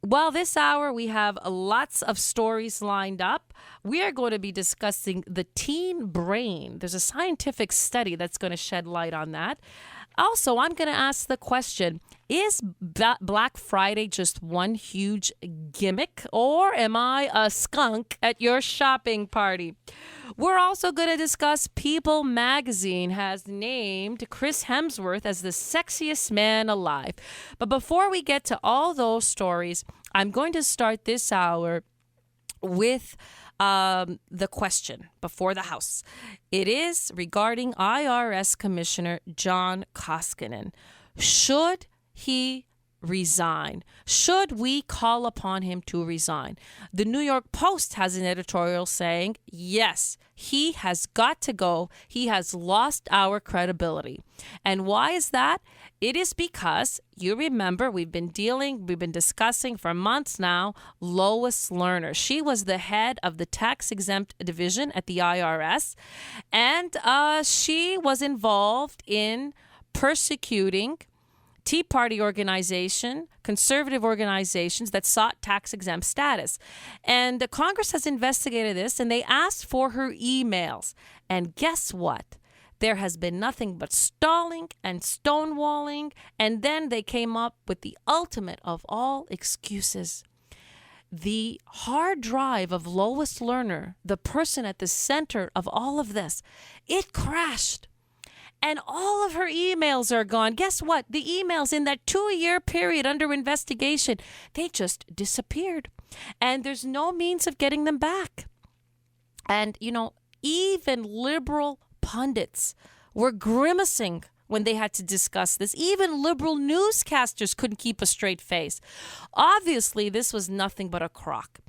Well, this hour we have lots of stories lined up. We are going to be discussing the teen brain. There's a scientific study that's going to shed light on that. Also, I'm going to ask the question, is Black Friday just one huge gimmick, or am I a skunk at your shopping party? We're also going to discuss People magazine has named Chris Hemsworth as the sexiest man alive. But before we get to all those stories, I'm going to start this hour with the question before the House. It is regarding IRS Commissioner John Koskinen. Should he resign? Should we call upon him to resign? The New York Post has an editorial saying, yes, he has got to go. He has lost our credibility. And why is that? It is because, you remember, we've been discussing for months now, Lois Lerner. She was the head of the tax-exempt division at the IRS, and she was involved in persecuting Tea Party organization, conservative organizations that sought tax-exempt status. And Congress has investigated this, and they asked for her emails. And guess what? There has been nothing but stalling and stonewalling, and then they came up with the ultimate of all excuses. The hard drive of Lois Lerner, the person at the center of all of this, it crashed. And all of her emails are gone. Guess what? The emails in that 2-year period under investigation, they just disappeared. And there's no means of getting them back. And, even liberal pundits were grimacing when they had to discuss this. Even liberal newscasters couldn't keep a straight face. Obviously, this was nothing but a crock.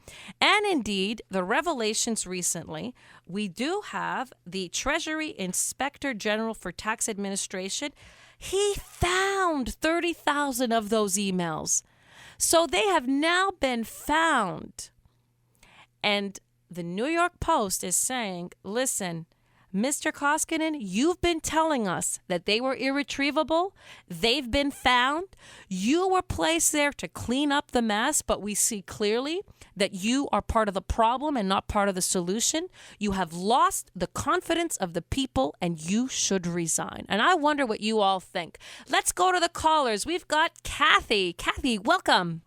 And indeed, the revelations recently, we do have the Treasury Inspector General for Tax Administration. He found 30,000 of those emails. So they have now been found. And the New York Post is saying, listen, Mr. Koskinen, you've been telling us that they were irretrievable. They've been found. You were placed there to clean up the mess, but we see clearly that you are part of the problem and not part of the solution. You have lost the confidence of the people, and you should resign. And I wonder what you all think. Let's go to the callers. We've got Kathy. Kathy, welcome.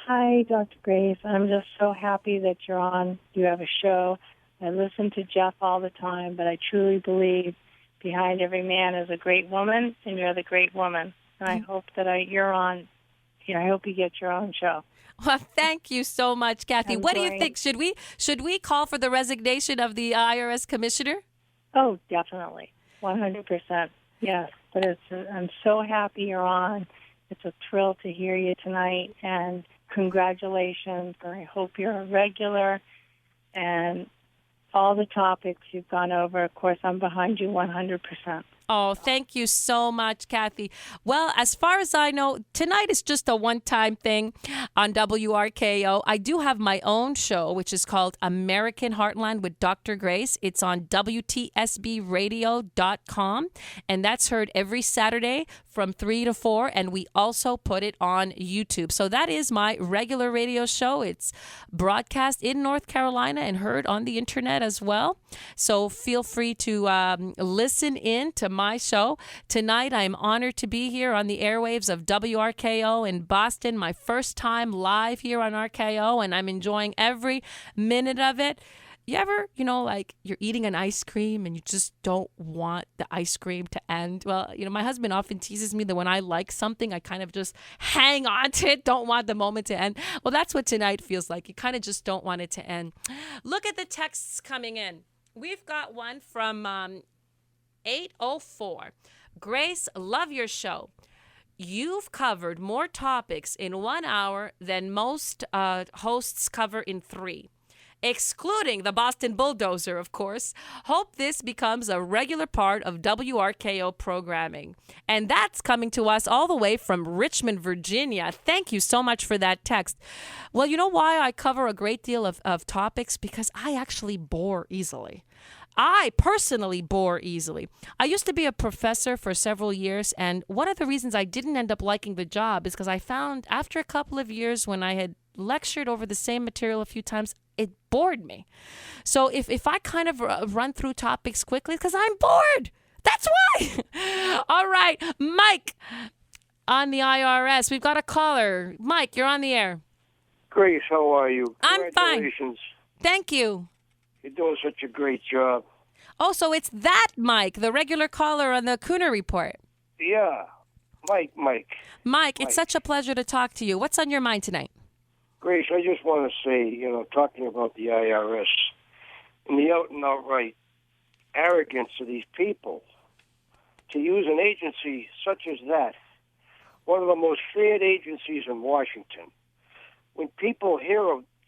Hi, Dr. Grace. I'm just so happy that you're on. You have a show. I listen to Jeff all the time, but I truly believe behind every man is a great woman, and you're the great woman. And I hope that you're on. I hope you get your own show. Well, thank you so much, Kathy. What do you think? Should we call for the resignation of the IRS commissioner? Oh, definitely, 100%. Yes, but I'm so happy you're on. It's a thrill to hear you tonight, and congratulations. And I hope you're a regular, and all the topics you've gone over. Of course, I'm behind you 100%. Oh, thank you so much, Kathy. Well, as far as I know, tonight is just a one-time thing on WRKO. I do have my own show, which is called American Heartland with Dr. Grace. It's on WTSBradio.com, and that's heard every Saturday from 3 to 4, and we also put it on YouTube. So that is my regular radio show. It's broadcast in North Carolina and heard on the internet as well. So feel free to listen in to my show. Tonight, I'm honored to be here on the airwaves of WRKO in Boston, my first time live here on RKO, and I'm enjoying every minute of it. You ever, like you're eating an ice cream and you just don't want the ice cream to end? Well, my husband often teases me that when I like something, I kind of just hang on to it, don't want the moment to end. Well, that's what tonight feels like. You kind of just don't want it to end. Look at the texts coming in. We've got one from 804. Grace, love your show. You've covered more topics in 1 hour than most hosts cover in 3. Excluding the Boston Bulldozer, of course. Hope this becomes a regular part of WRKO programming. And that's coming to us all the way from Richmond, Virginia. Thank you so much for that text. Well, you know why I cover a great deal of topics? Because I actually bore easily. I personally bore easily. I used to be a professor for several years, and one of the reasons I didn't end up liking the job is because I found after a couple of years when I had lectured over the same material a few times, it bored me. So if I kind of run through topics quickly, because I'm bored. That's why. All right, Mike on the IRS. We've got a caller. Mike, you're on the air. Grace, how are you? I'm fine. Congratulations. Thank you. You're doing such a great job. Oh, so it's that Mike, the regular caller on the Cooner Report. Yeah. Mike, it's such a pleasure to talk to you. What's on your mind tonight? Grace, I just want to say, talking about the IRS and the out and outright arrogance of these people to use an agency such as that, one of the most feared agencies in Washington. When people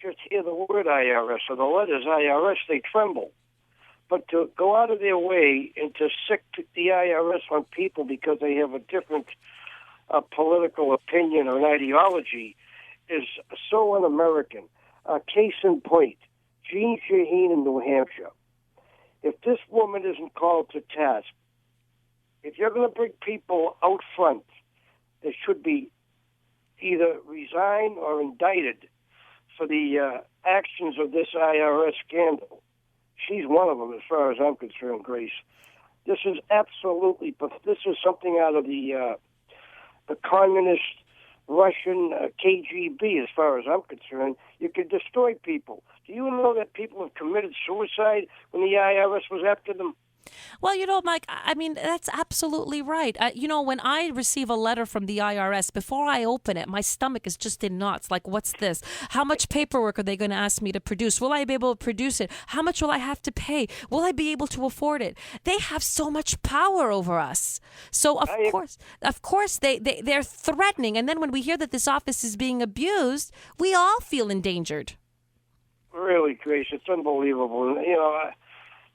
just hear the word IRS or the letters IRS, they tremble. But to go out of their way and to sick the IRS on people because they have a different political opinion or an ideology is so un-American. Case in point, Jean Shaheen in New Hampshire. If this woman isn't called to task, if you're going to bring people out front, they should be either resigned or indicted for the actions of this IRS scandal. She's one of them, as far as I'm concerned, Grace. This is absolutely, this is something out of the communist Russian KGB, as far as I'm concerned. You can destroy people. Do you know that people have committed suicide when the IRS was after them? Well, Mike, I mean, that's absolutely right. When I receive a letter from the IRS, before I open it, my stomach is just in knots. Like, what's this? How much paperwork are they going to ask me to produce? Will I be able to produce it? How much will I have to pay? Will I be able to afford it? They have so much power over us. So, of course, they're threatening. And then when we hear that this office is being abused, we all feel endangered. Really, Grace, it's unbelievable.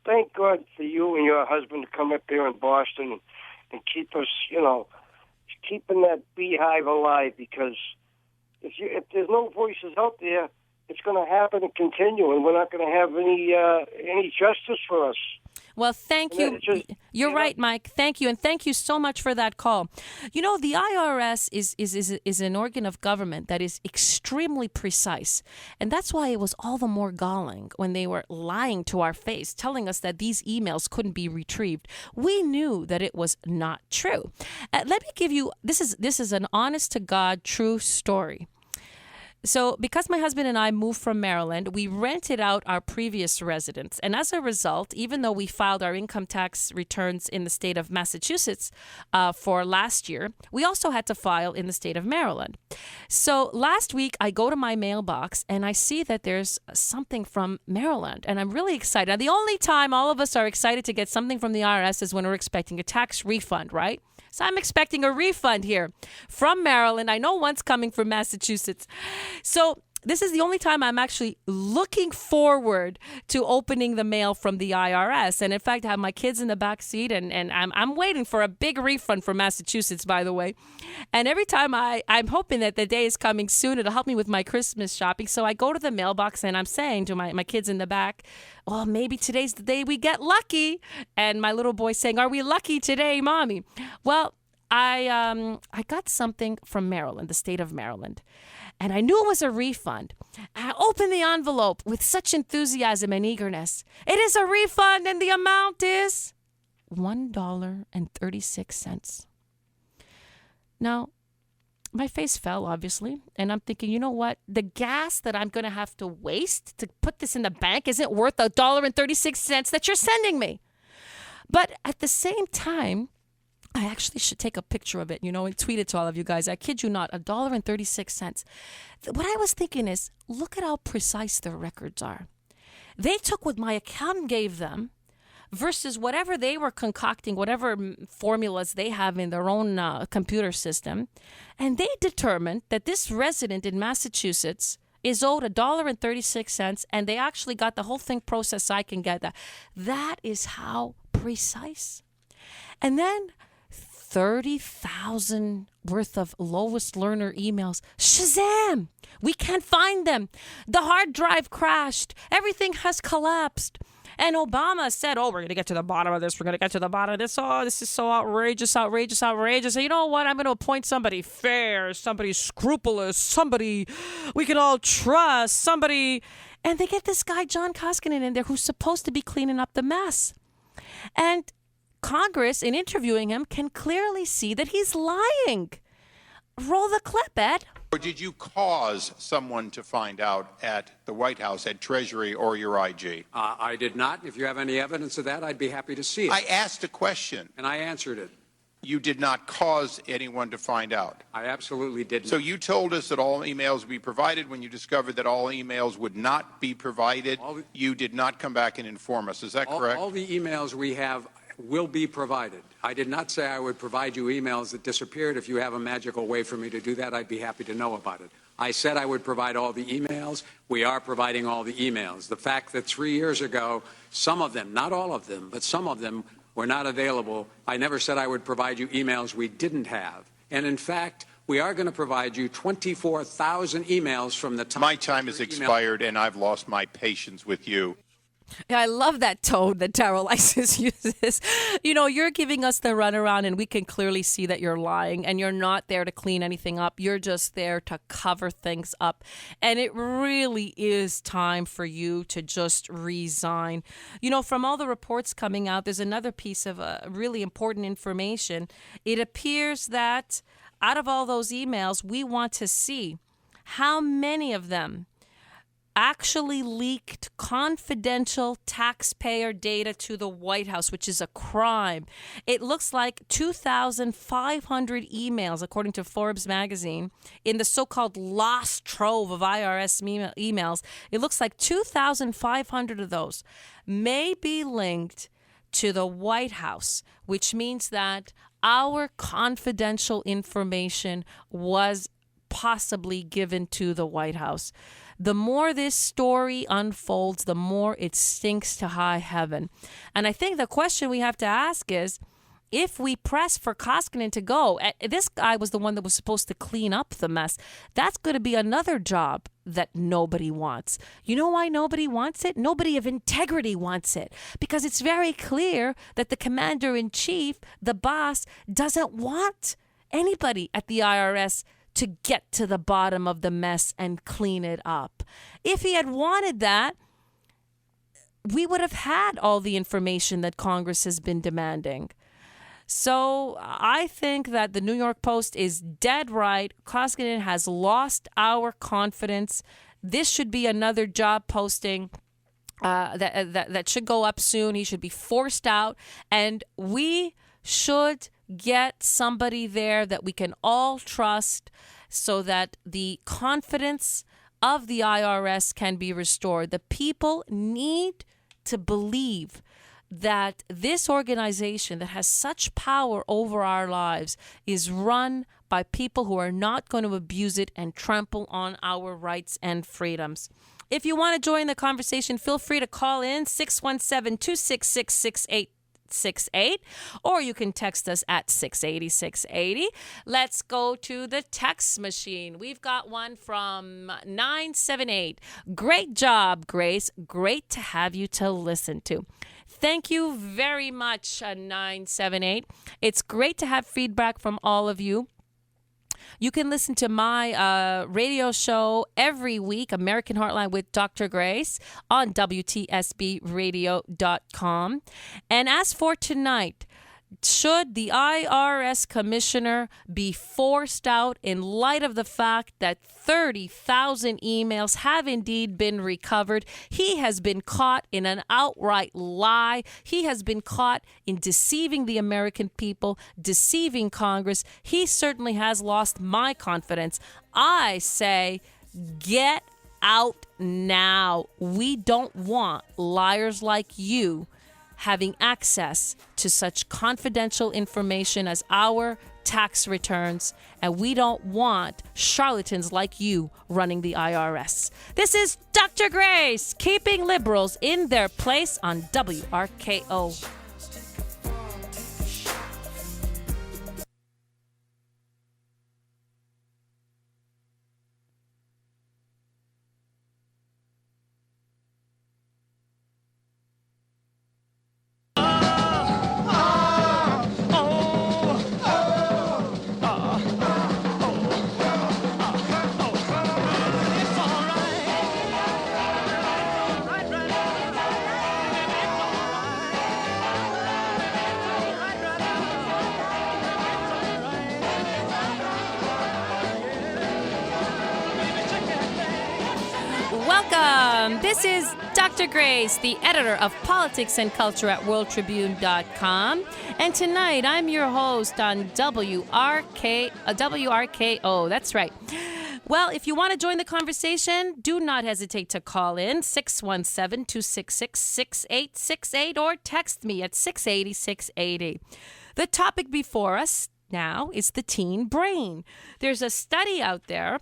Thank God for you and your husband to come up here in Boston and keep us, keeping that beehive alive, because if there's no voices out there, it's going to happen and continue, and we're not going to have any justice for us. Well, thank you. You're right, Mike. Thank you. And thank you so much for that call. The IRS is an organ of government that is extremely precise. And that's why it was all the more galling when they were lying to our face, telling us that these emails couldn't be retrieved. We knew that it was not true. Let me give you, this is an honest-to-God true story. So because my husband and I moved from Maryland, we rented out our previous residence. And as a result, even though we filed our income tax returns in the state of Massachusetts for last year, we also had to file in the state of Maryland. So last week, I go to my mailbox and I see that there's something from Maryland. And I'm really excited. Now, the only time all of us are excited to get something from the IRS is when we're expecting a tax refund, right? So I'm expecting a refund here from Maryland. I know one's coming from Massachusetts. So this is the only time I'm actually looking forward to opening the mail from the IRS. And in fact, I have my kids in the back seat, and I'm waiting for a big refund from Massachusetts, by the way. And every time I'm hoping that the day is coming soon. It'll help me with my Christmas shopping. So I go to the mailbox and I'm saying to my kids in the back, oh, maybe today's the day we get lucky. And my little boy saying, are we lucky today, Mommy? Well, I got something from Maryland, the state of Maryland. And I knew it was a refund. I opened the envelope with such enthusiasm and eagerness. It is a refund, and the amount is $1.36. Now, my face fell, obviously, and I'm thinking, you know what? The gas that I'm going to have to waste to put this in the bank isn't worth $1.36 that you're sending me. But at the same time, I actually should take a picture of it, and tweet it to all of you guys. I kid you not, $1.36. What I was thinking is, look at how precise their records are. They took what my accountant gave them versus whatever they were concocting, whatever formulas they have in their own computer system, and they determined that this resident in Massachusetts is owed $1.36, and they actually got the whole thing processed so I can get that. That is how precise. And then 30,000 worth of lowest learner emails. Shazam! We can't find them. The hard drive crashed. Everything has collapsed. And Obama said, oh, we're going to get to the bottom of this. We're going to get to the bottom of this. Oh, this is so outrageous. And you know what? I'm going to appoint somebody fair, somebody scrupulous, somebody we can all trust, somebody. And they get this guy, John Koskinen, in there who's supposed to be cleaning up the mess. And Congress, in interviewing him, can clearly see that he's lying. Roll the clip, Ed. Or did you cause someone to find out at the White House, at Treasury, or your IG? I did not. If you have any evidence of that, I'd be happy to see it. I asked a question. And I answered it. You did not cause anyone to find out. I absolutely did not. So you told us that all emails would be provided. When you discovered that all emails would not be provided, you did not come back and inform us. Is that correct? All the emails we have will be provided. I did not say I would provide you emails that disappeared. If you have a magical way for me to do that, I'd be happy to know about it. I said I would provide all the emails. We are providing all the emails. The fact that 3 years ago, some of them, not all of them, but some of them were not available, I never said I would provide you emails we didn't have. And in fact, we are going to provide you 24,000 emails from the time. My time has expired, and I've lost my patience with you. Yeah, I love that tone that Darrell Isis uses. You know, you're giving us the runaround, and we can clearly see that you're lying, and you're not there to clean anything up. You're just there to cover things up. And it really is time for you to just resign. You know, from all the reports coming out, there's another piece of really important information. It appears that out of all those emails, we want to see how many of them actually leaked confidential taxpayer data to the White House, which is a crime. It looks like 2,500 emails, according to Forbes magazine, in the so-called lost trove of IRS emails. It looks like 2,500 of those may be linked to the White House, which means that our confidential information was possibly given to the White House. The more this story unfolds, the more it stinks to high heaven. And I think the question we have to ask is, if we press for Koskinen to go, this guy was the one that was supposed to clean up the mess. That's going to be another job that nobody wants. You know why nobody wants it? Nobody of integrity wants it. Because it's very clear that the commander-in-chief, the boss, doesn't want anybody at the IRS to get to the bottom of the mess and clean it up. If he had wanted that, we would have had all the information that Congress has been demanding. So I think that the New York Post is dead right. Koskinen has lost our confidence. This should be another job posting that should go up soon. He should be forced out, and we should get somebody there that we can all trust so that the confidence of the IRS can be restored. The people need to believe that this organization that has such power over our lives is run by people who are not going to abuse it and trample on our rights and freedoms. If you want to join the conversation, feel free to call in 617-266-6868, or you can text us at 680-680. Let's go to the text machine. We've got one from 978. Great job, Grace. Great to have you to listen to. Thank you very much, 978. It's great to have feedback from all of you. You can listen to my radio show every week, American Heartline with Dr. Grace, on WTSBradio.com. And as for tonight, should the IRS commissioner be forced out in light of the fact that 30,000 emails have indeed been recovered? He has been caught in an outright lie. He has been caught in deceiving the American people, deceiving Congress. He certainly has lost my confidence. I say, get out now. We don't want liars like you having access to such confidential information as our tax returns, and we don't want charlatans like you running the IRS. This is Dr. Grace, keeping liberals in their place on WRKO. This is Dr. Grace, the editor of Politics and Culture at WorldTribune.com. And tonight, I'm your host on WRKO. That's right. Well, if you want to join the conversation, do not hesitate to call in 617-266-6868 or text me at 680-680. The topic before us now is the teen brain. There's a study out there,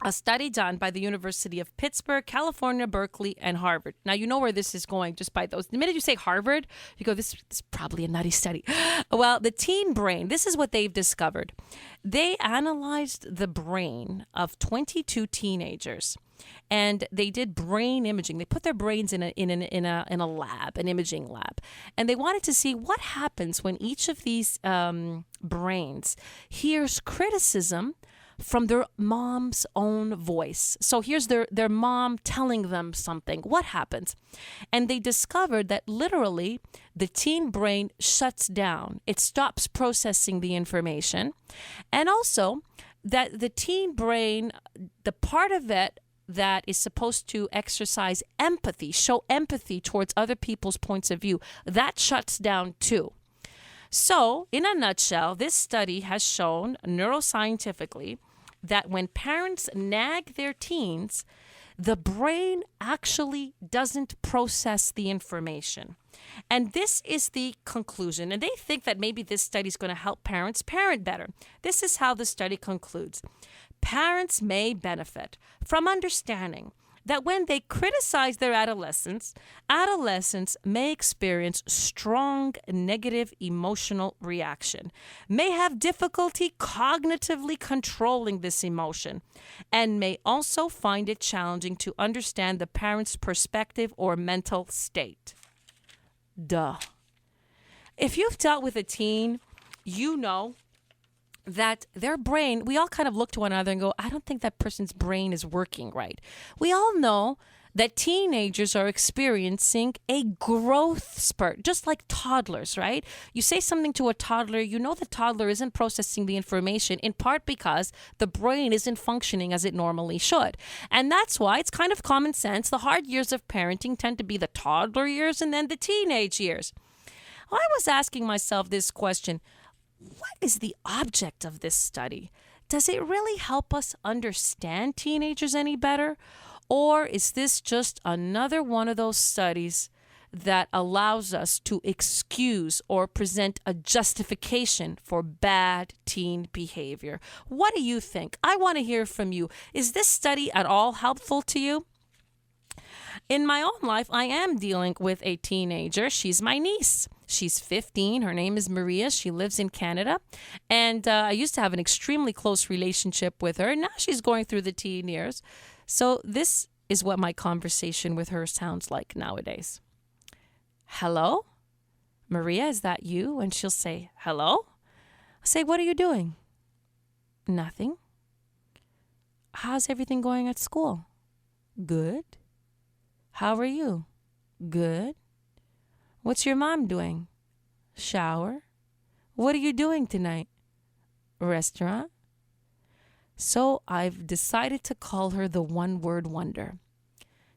a study done by the University of Pittsburgh, California, Berkeley, and Harvard. Now, you know where this is going just by those. The minute you say Harvard, you go, this is probably a nutty study. Well, the teen brain, this is what they've discovered. They analyzed the brain of 22 teenagers, and they did brain imaging. They put their brains in a lab, an imaging lab, and they wanted to see what happens when each of these brains hears criticism from their mom's own voice. So here's their mom telling them something. What happens? And they discovered that literally the teen brain shuts down. It stops processing the information. And also that the teen brain, the part of it that is supposed to exercise empathy, show empathy towards other people's points of view, that shuts down too. So, in a nutshell, this study has shown neuroscientifically that when parents nag their teens, the brain actually doesn't process the information. And this is the conclusion. And they think that maybe this study is going to help parents parent better. This is how the study concludes. Parents may benefit from understanding that when they criticize their adolescents may experience strong negative emotional reaction, may have difficulty cognitively controlling this emotion, and may also find it challenging to understand the parent's perspective or mental state. Duh. If you've dealt with a teen, you know that their brain, we all kind of look to one another and go, I don't think that person's brain is working right. We all know that teenagers are experiencing a growth spurt, just like toddlers, right? You say something to a toddler, you know the toddler isn't processing the information, in part because the brain isn't functioning as it normally should. And that's why it's kind of common sense. The hard years of parenting tend to be the toddler years and then the teenage years. I was asking myself this question. What is the object of this study? Does it really help us understand teenagers any better? Or is this just another one of those studies that allows us to excuse or present a justification for bad teen behavior? What do you think? I want to hear from you. Is this study at all helpful to you? In my own life, I am dealing with a teenager. She's my niece. She's 15. Her name is Maria. She lives in Canada. And I used to have an extremely close relationship with her. Now she's going through the teen years. So this is what my conversation with her sounds like nowadays. Hello? Maria, is that you? And she'll say, hello? I say, what are you doing? Nothing. How's everything going at school? Good. How are you? Good. What's your mom doing? Shower. What are you doing tonight? Restaurant. So I've decided to call her the one-word wonder.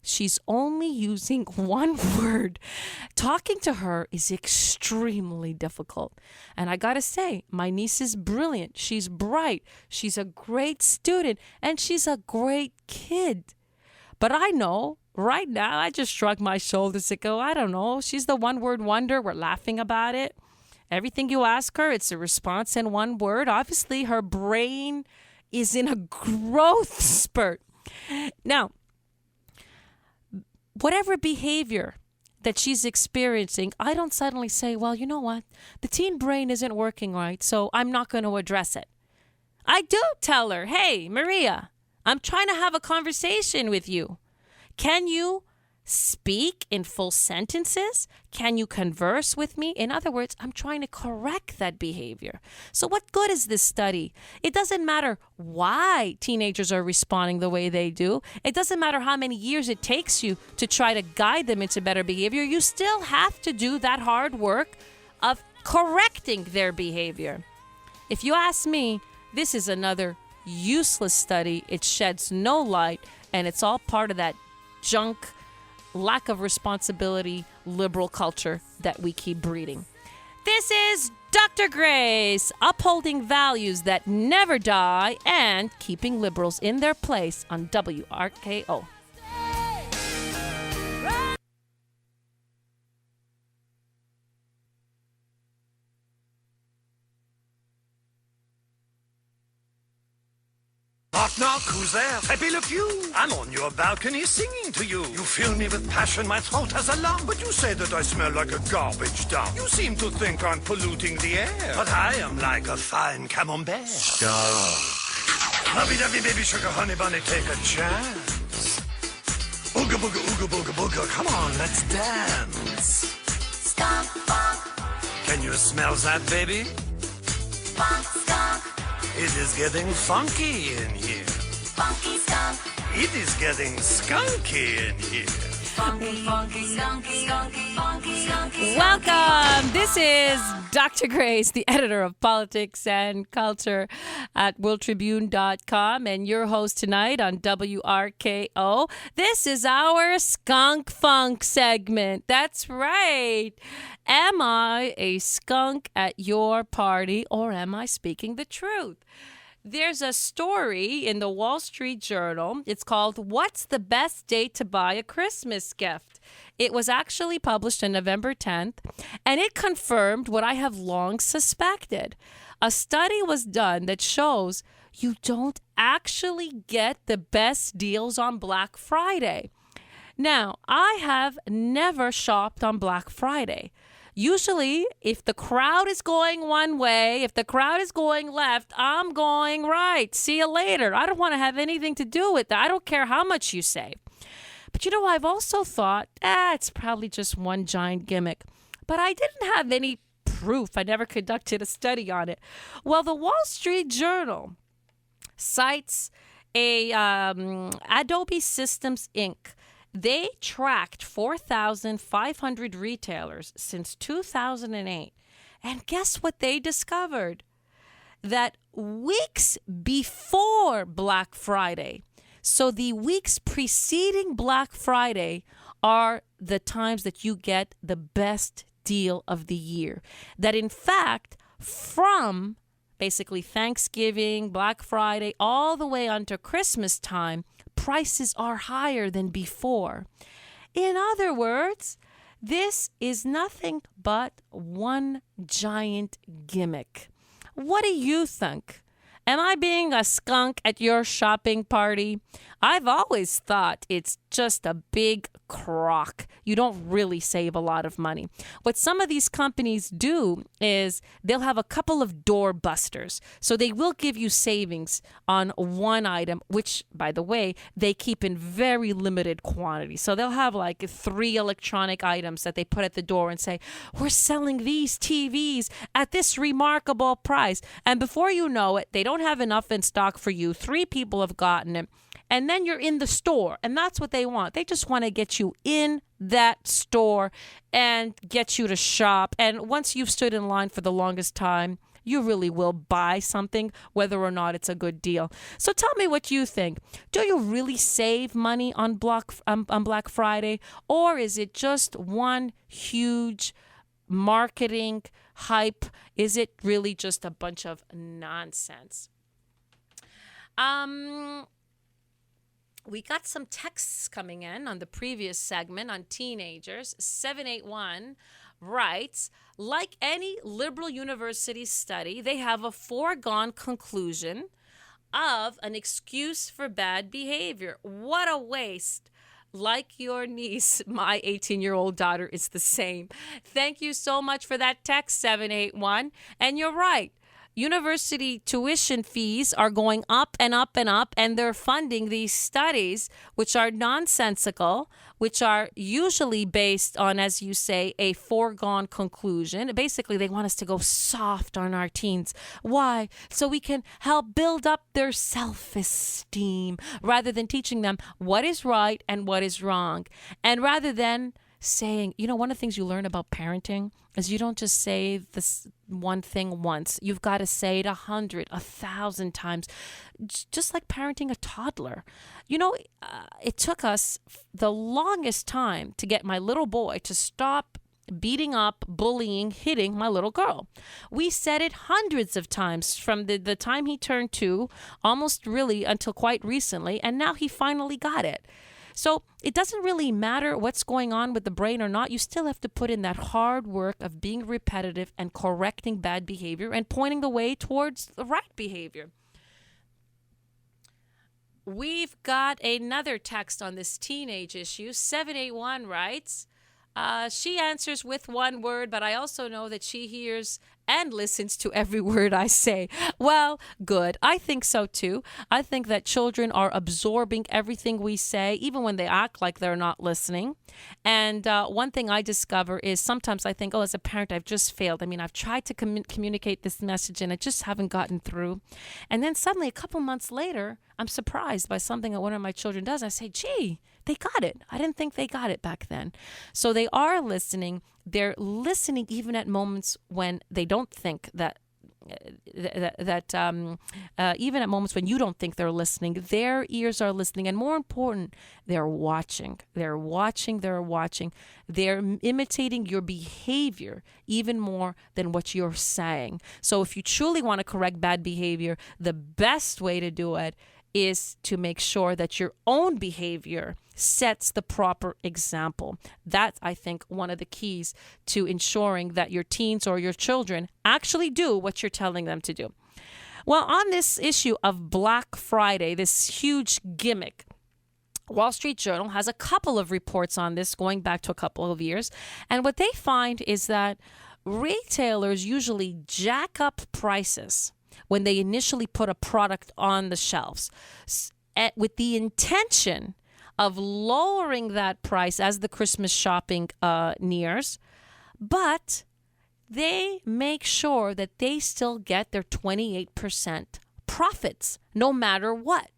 She's only using one word. Talking to her is extremely difficult. And I gotta say, my niece is brilliant. She's bright. She's a great student. And she's a great kid. But I know right now, I just shrug my shoulders and go, I don't know. She's the one-word wonder. We're laughing about it. Everything you ask her, it's a response in one word. Obviously, her brain is in a growth spurt. Now, whatever behavior that she's experiencing, I don't suddenly say, well, you know what? The teen brain isn't working right, so I'm not going to address it. I do tell her, hey, Maria, I'm trying to have a conversation with you. Can you speak in full sentences? Can you converse with me? In other words, I'm trying to correct that behavior. So what good is this study? It doesn't matter why teenagers are responding the way they do. It doesn't matter how many years it takes you to try to guide them into better behavior. You still have to do that hard work of correcting their behavior. If you ask me, this is another useless study. It sheds no light, and it's all part of that junk, lack of responsibility, liberal culture that we keep breeding. This is Dr. Grace, upholding values that never die and keeping liberals in their place on WRKO. Knock, knock, who's there? Pepe Le Pew. I'm on your balcony singing to you. You fill me with passion, my throat has a lump. But you say that I smell like a garbage dump. You seem to think I'm polluting the air. But I am like a fine camembert. Lovey-dovey, baby sugar, honey bunny, take a chance. Ooga booga, ooga booga booga, come on, let's dance. Skunk, funk. Can you smell that, baby? Funk, skunk. It is getting funky in here. Funky skunk. It is getting skunky in here. Funky, funky, skunky, skunky, funky, skunky. Welcome. This is Dr. Grace, the editor of Politics and Culture at worldtribune.com, and your host tonight on WRKO. This is our Skunk Funk segment. That's right. Am I a skunk at your party, or am I speaking the truth? There's a story in the Wall Street Journal. It's called What's the Best Date to Buy a Christmas Gift? It was actually published on November 10th, and it confirmed what I have long suspected. A study was done that shows you don't actually get the best deals on Black Friday. Now, I have never shopped on Black Friday. Usually, if the crowd is going one way, if the crowd is going left, I'm going right. See you later. I don't want to have anything to do with that. I don't care how much you save. But I've also thought, it's probably just one giant gimmick. But I didn't have any proof. I never conducted a study on it. Well, the Wall Street Journal cites a Adobe Systems Inc. They tracked 4,500 retailers since 2008. And guess what they discovered? That weeks before Black Friday, so the weeks preceding Black Friday, are the times that you get the best deal of the year. That in fact, from basically Thanksgiving, Black Friday, all the way onto Christmas time, prices are higher than before. In other words, this is nothing but one giant gimmick. What do you think? Am I being a skunk at your shopping party? I've always thought it's just a big crock. You don't really save a lot of money. What some of these companies do is they'll have a couple of door busters. So they will give you savings on one item, which, by the way, they keep in very limited quantity. So they'll have like 3 electronic items that they put at the door and say, we're selling these TVs at this remarkable price. And before you know it, they don't have enough in stock for you. 3 people have gotten it. And then you're in the store, and that's what they want. They just want to get you in that store and get you to shop. And once you've stood in line for the longest time, you really will buy something, whether or not it's a good deal. So tell me what you think. Do you really save money on Black Friday, or is it just one huge marketing hype? Is it really just a bunch of nonsense? We got some texts coming in on the previous segment on teenagers. 781 writes, like any liberal university study, they have a foregone conclusion of an excuse for bad behavior. What a waste. Like your niece, my 18-year-old daughter is the same. Thank you so much for that text, 781. And you're right. University tuition fees are going up and up and up, and they're funding these studies, which are nonsensical, which are usually based on, as you say, a foregone conclusion. Basically, they want us to go soft on our teens. Why? So we can help build up their self-esteem, rather than teaching them what is right and what is wrong. And rather than saying, one of the things you learn about parenting is you don't just say this one thing once. You've got to say it 100, 1,000 times, just like parenting a toddler. It took us the longest time to get my little boy to stop beating up, bullying, hitting my little girl. We said it hundreds of times from the time he turned 2, almost really until quite recently, and now he finally got it. So it doesn't really matter what's going on with the brain or not. You still have to put in that hard work of being repetitive and correcting bad behavior and pointing the way towards the right behavior. We've got another text on this teenage issue. 781 writes, she answers with one word, but I also know that she hears and listens to every word I say. Well, good. I think so too. I think that children are absorbing everything we say, even when they act like they're not listening. And one thing I discover is sometimes I think, as a parent, I've just failed. I mean, I've tried to communicate this message and I just haven't gotten through. And then suddenly a couple months later, I'm surprised by something that one of my children does. I say, gee, they got it. I didn't think they got it back then. So they are listening. They're listening even at moments when they don't think that even at moments when you don't think they're listening, their ears are listening. And more important, they're watching. They're watching. They're watching. They're imitating your behavior even more than what you're saying. So if you truly want to correct bad behavior, the best way to do it is to make sure that your own behavior sets the proper example. That's, I think, one of the keys to ensuring that your teens or your children actually do what you're telling them to do. Well, on this issue of Black Friday, this huge gimmick, Wall Street Journal has a couple of reports on this going back to a couple of years. And what they find is that retailers usually jack up prices when they initially put a product on the shelves with the intention of lowering that price as the Christmas shopping nears, but they make sure that they still get their 28% profits no matter what.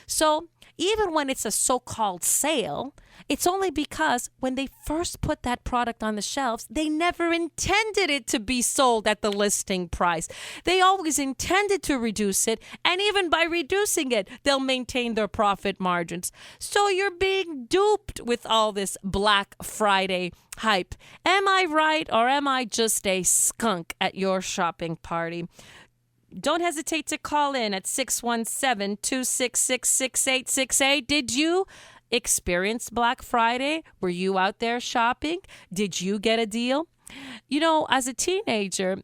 So even when it's a so-called sale, it's only because when they first put that product on the shelves, they never intended it to be sold at the listing price. They always intended to reduce it, and even by reducing it, they'll maintain their profit margins. So you're being duped with all this Black Friday hype. Am I right, or am I just a skunk at your shopping party? Don't hesitate to call in at 617-266-6868. Did you experience Black Friday? Were you out there shopping? Did you get a deal? As a teenager,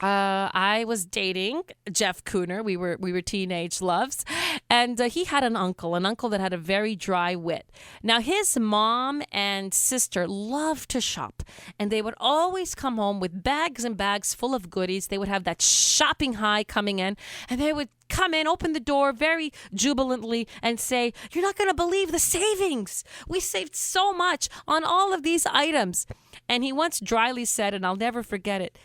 I was dating Jeff Cooner. We were teenage loves, and he had an uncle that had a very dry wit. Now, his mom and sister loved to shop, and they would always come home with bags and bags full of goodies. They would have that shopping high coming in, and they would come in, open the door very jubilantly and say, "You're not going to believe the savings. We saved so much on all of these items." And he once dryly said, and I'll never forget it,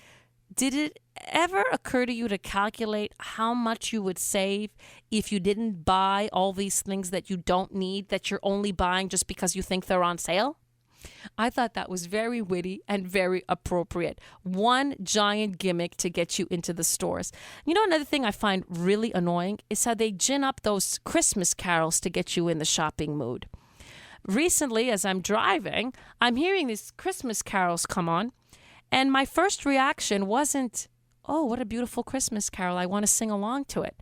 "Did it ever occur to you to calculate how much you would save if you didn't buy all these things that you don't need, that you're only buying just because you think they're on sale?" I thought that was very witty and very appropriate. One giant gimmick to get you into the stores. Another thing I find really annoying is how they gin up those Christmas carols to get you in the shopping mood. Recently, as I'm driving, I'm hearing these Christmas carols come on, and my first reaction wasn't, "Oh, what a beautiful Christmas carol. I want to sing along to it."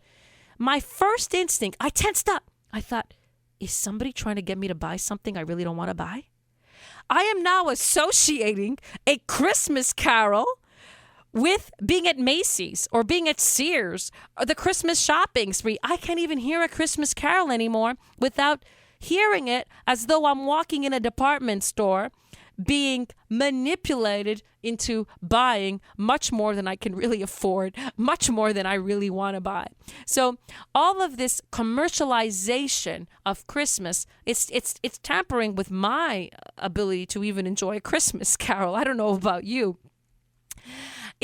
My first instinct, I tensed up. I thought, is somebody trying to get me to buy something I really don't want to buy? I am now associating a Christmas carol with being at Macy's or being at Sears or the Christmas shopping spree. I can't even hear a Christmas carol anymore without hearing it as though I'm walking in a department store being manipulated into buying much more than I can really afford, much more than I really want to buy. So all of this commercialization of Christmas, it's tampering with my ability to even enjoy a Christmas carol. I don't know about you.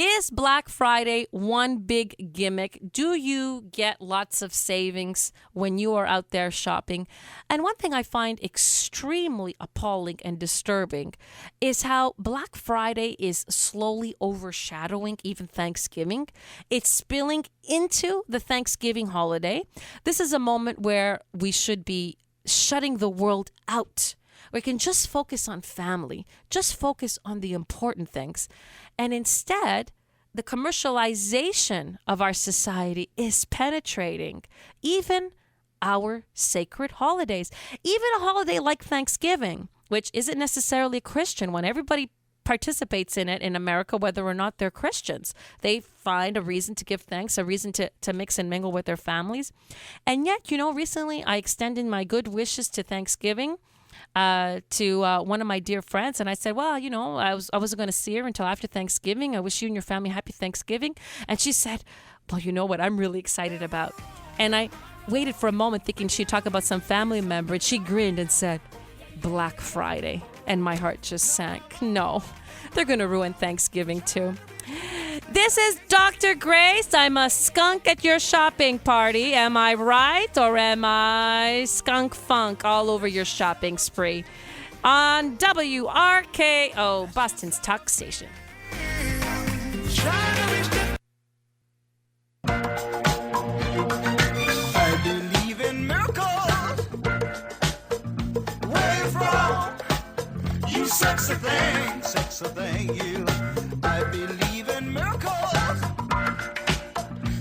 Is Black Friday one big gimmick? Do you get lots of savings when you are out there shopping? And one thing I find extremely appalling and disturbing is how Black Friday is slowly overshadowing even Thanksgiving. It's spilling into the Thanksgiving holiday. This is a moment where we should be shutting the world out. We can just focus on family, just focus on the important things. And instead, the commercialization of our society is penetrating even our sacred holidays. Even a holiday like Thanksgiving, which isn't necessarily a Christian one. Everybody participates in it in America, whether or not they're Christians. They find a reason to give thanks, a reason to mix and mingle with their families. And yet, recently I extended my good wishes to Thanksgiving to one of my dear friends, and I said, well, I wasn't going to see her until after Thanksgiving. I wish you and your family happy Thanksgiving. And she said, well, you know what I'm really excited about? And I waited for a moment thinking she'd talk about some family member, and she grinned and said, Black Friday. And my heart just sank. No, they're going to ruin Thanksgiving too. This is Dr. Grace. I'm a skunk at your shopping party. Am I right, or am I skunk funk all over your shopping spree? On WRKO, Boston's talk station. I believe in miracles. Where you from? You sexy thing, you. I believe in miracles.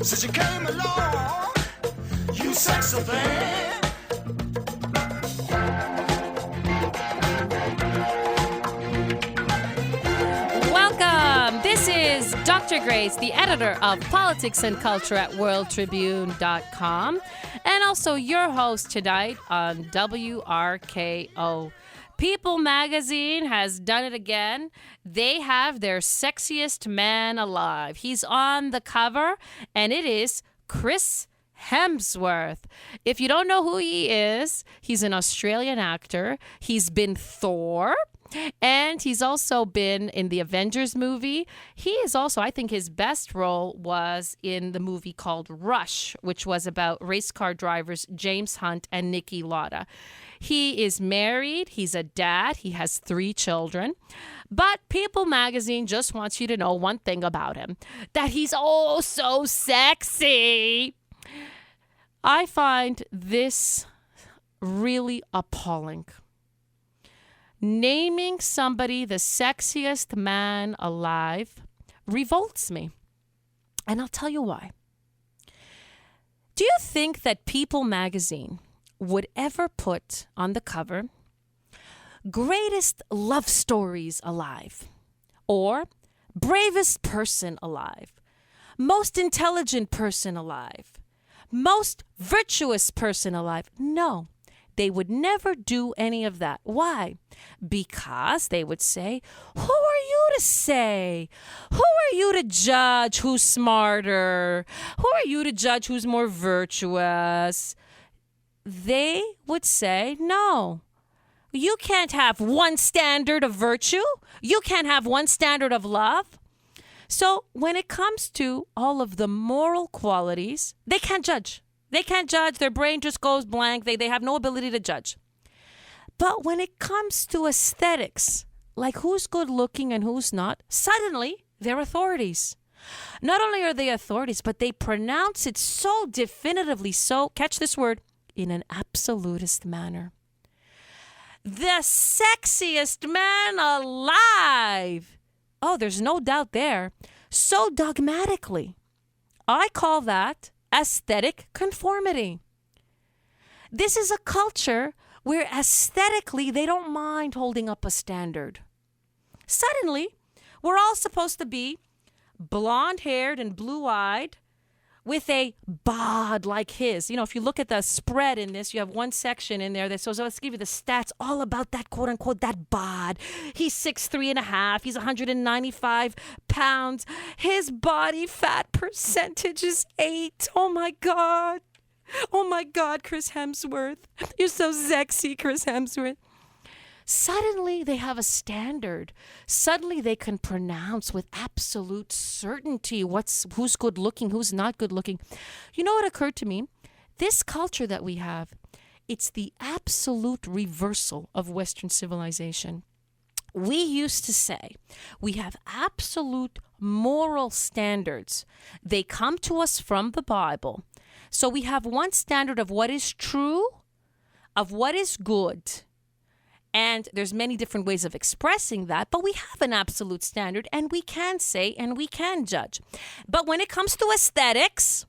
Since you came along, you sexy thing. Welcome. This is Dr. Grace, the editor of Politics and Culture at WorldTribune.com, and also your host tonight on WRKO. People magazine has done it again. They have their sexiest man alive. He's on the cover, and it is Chris Hemsworth. If you don't know who he is, he's an Australian actor. He's been Thor, and he's also been in the Avengers movie. He is also, I think his best role was in the movie called Rush, which was about race car drivers James Hunt and Niki Lauda. He is married. He's a dad. He has 3 children. But People magazine just wants you to know one thing about him, that he's oh so sexy. I find this really appalling. Naming somebody the sexiest man alive revolts me. And I'll tell you why. Do you think that People magazine would ever put on the cover greatest love stories alive, or bravest person alive, most intelligent person alive, most virtuous person alive? No, they would never do any of that. Why? Because they would say, who are you to say? Who are you to judge who's smarter? Who are you to judge who's more virtuous? They would say, no, you can't have one standard of virtue. You can't have one standard of love. So when it comes to all of the moral qualities, they can't judge. They can't judge. Their brain just goes blank. They have no ability to judge. But when it comes to aesthetics, like who's good looking and who's not, suddenly they're authorities. Not only are they authorities, but they pronounce it so definitively, so, catch this word, in an absolutist manner. The sexiest man alive. Oh, there's no doubt there. So dogmatically. I call that aesthetic conformity. This is a culture where aesthetically they don't mind holding up a standard. Suddenly, we're all supposed to be blonde-haired and blue-eyed with a bod like his. If you look at the spread in this, you have one section in there that says, let's give you the stats all about that quote-unquote, that bod. He's 6'3.5". He's 195 pounds. His body fat percentage is 8. Oh, my God. Oh, my God, Chris Hemsworth. You're so sexy, Chris Hemsworth. Suddenly they have a standard. Suddenly they can pronounce with absolute certainty who's good looking, who's not good looking. You know what occurred to me? This culture that we have, it's the absolute reversal of Western civilization. We used to say we have absolute moral standards. They come to us from the Bible. So we have one standard of what is true, of what is good. And there's many different ways of expressing that, but we have an absolute standard, and we can say and we can judge. But when it comes to aesthetics,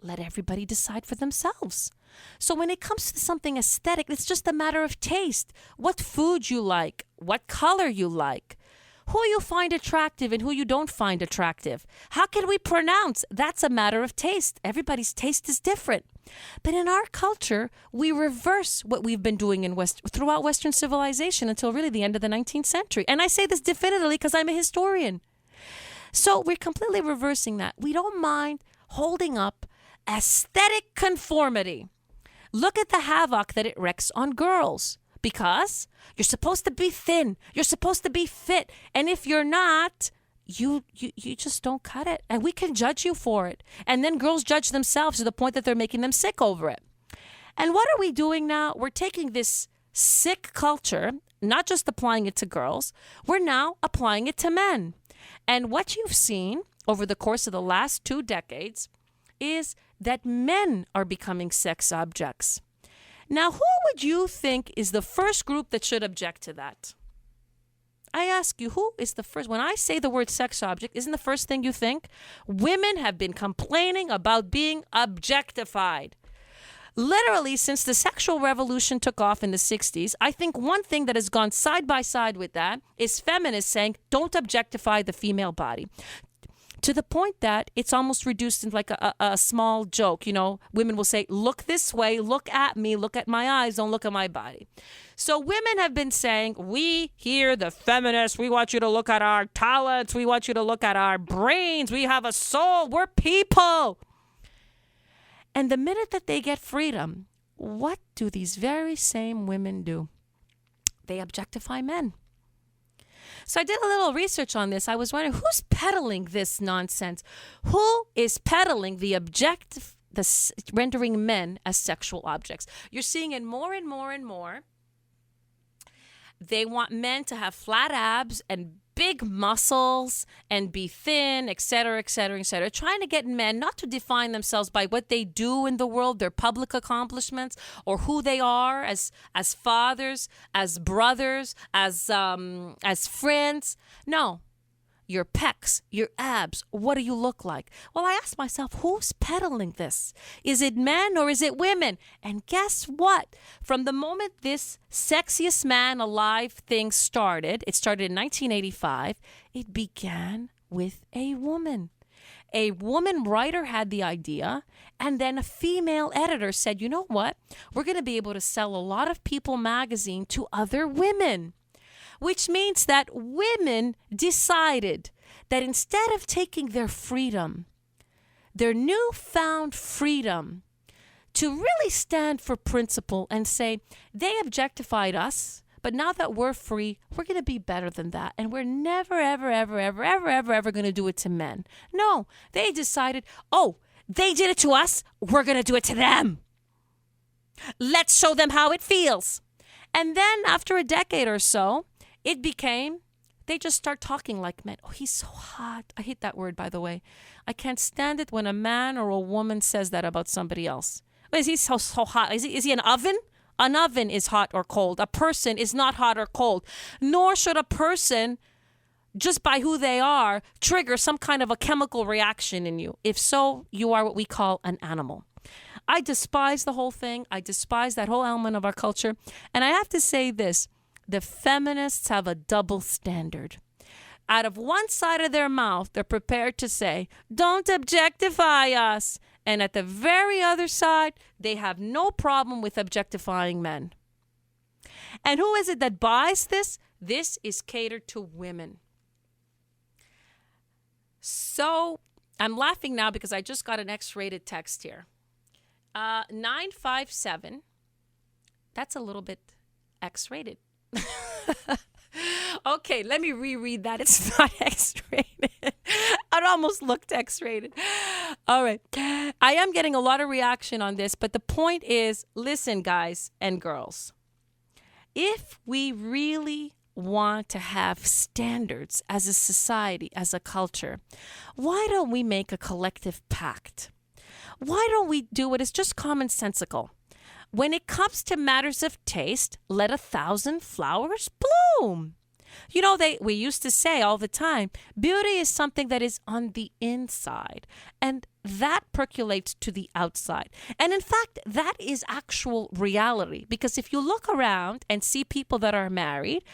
let everybody decide for themselves. So when it comes to something aesthetic, it's just a matter of taste. What food you like, what color you like, who you find attractive and who you don't find attractive. How can we pronounce? That's a matter of taste. Everybody's taste is different. But in our culture, we reverse what we've been doing throughout Western civilization until really the end of the 19th century. And I say this definitively because I'm a historian. So we're completely reversing that. We don't mind holding up aesthetic conformity. Look at the havoc that it wreaks on girls. Because you're supposed to be thin. You're supposed to be fit. And if you're not, you just don't cut it. And we can judge you for it. And then girls judge themselves to the point that they're making them sick over it. And what are we doing now? We're taking this sick culture, not just applying it to girls, we're now applying it to men. And what you've seen over the course of the last 2 decades is that men are becoming sex objects. Now, who would you think is the first group that should object to that? I ask you, who is the first? When I say the word sex object, isn't the first thing you think? Women have been complaining about being objectified. Literally, since the sexual revolution took off in the 60s, I think one thing that has gone side by side with that is feminists saying, don't objectify the female body. To the point that it's almost reduced into like a small joke. You know, women will say, look this way, look at me, look at my eyes, don't look at my body. So women have been saying, we here, the feminists, we want you to look at our talents, we want you to look at our brains, we have a soul, we're people. And the minute that they get freedom, what do these very same women do? They objectify men. So I did a little research on this. I was wondering, who's peddling this nonsense? Who is peddling the rendering men as sexual objects? You're seeing it more and more and more. They want men to have flat abs and big muscles and be thin, et cetera, et cetera, et cetera. Trying to get men not to define themselves by what they do in the world, their public accomplishments, or who they are as fathers, as brothers, as friends. No. Your pecs, your abs, what do you look like? Well, I asked myself, who's peddling this? Is it men or is it women? And guess what? From the moment this Sexiest Man Alive thing started, it started in 1985, it began with a woman. A woman writer had the idea, and then a female editor said, you know what? We're going to be able to sell a lot of People magazine to other women. Which means that women decided that instead of taking their freedom, their newfound freedom, to really stand for principle and say, they objectified us, but now that we're free, we're going to be better than that. And we're never, ever, ever, ever, ever, ever, ever going to do it to men. No, they decided, oh, they did it to us, we're going to do it to them. Let's show them how it feels. And then after a decade or so, it became, they just start talking like men. Oh, he's so hot. I hate that word, by the way. I can't stand it when a man or a woman says that about somebody else. Is he so hot? Is he an oven? An oven is hot or cold. A person is not hot or cold. Nor should a person, just by who they are, trigger some kind of a chemical reaction in you. If so, you are what we call an animal. I despise the whole thing. I despise that whole element of our culture. And I have to say this. The feminists have a double standard. Out of one side of their mouth, they're prepared to say, don't objectify us. And at the very other side, they have no problem with objectifying men. And who is it that buys this? This is catered to women. So I'm laughing now because I just got an X-rated text here. 957. That's a little bit X-rated. Okay, let me reread that. It's not X-rated. It almost looked X-rated. All right. I am getting a lot of reaction on this, but the point is, listen, guys and girls. If we really want to have standards as a society, as a culture, why don't we make a collective pact? Why don't we do it? It's just commonsensical. When it comes to matters of taste, let 1,000 flowers bloom. You know, we used to say all the time, beauty is something that is on the inside, and that percolates to the outside. And in fact, that is actual reality, because if you look around and see people that are married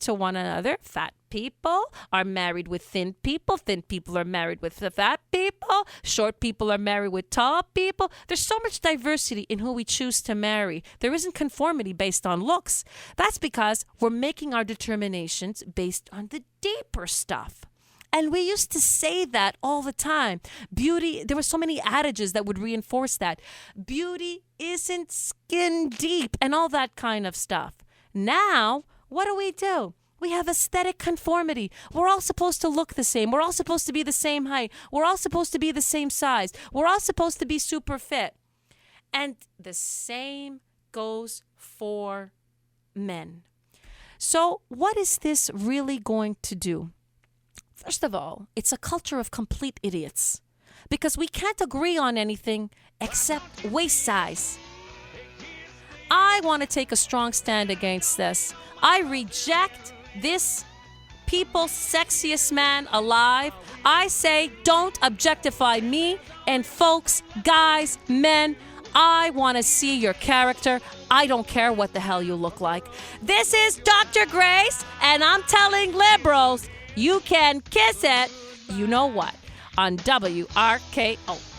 to one another. Fat people are married with thin people are married with the fat people, short people are married with tall people. There's so much diversity in who we choose to marry. There isn't conformity based on looks. That's because we're making our determinations based on the deeper stuff. And we used to say that all the time. Beauty, there were so many adages that would reinforce that. Beauty isn't skin deep and all that kind of stuff. Now, what do? We have aesthetic conformity. We're all supposed to look the same. We're all supposed to be the same height. We're all supposed to be the same size. We're all supposed to be super fit. And the same goes for men. So what is this really going to do? First of all, it's a culture of complete idiots, because we can't agree on anything except waist size. I want to take a strong stand against this. I reject this people's sexiest man alive. I say don't objectify me, and folks, guys, men, I want to see your character. I don't care what the hell you look like. This is Dr. Grace, and I'm telling liberals, you can kiss it, you know what, on WRKO.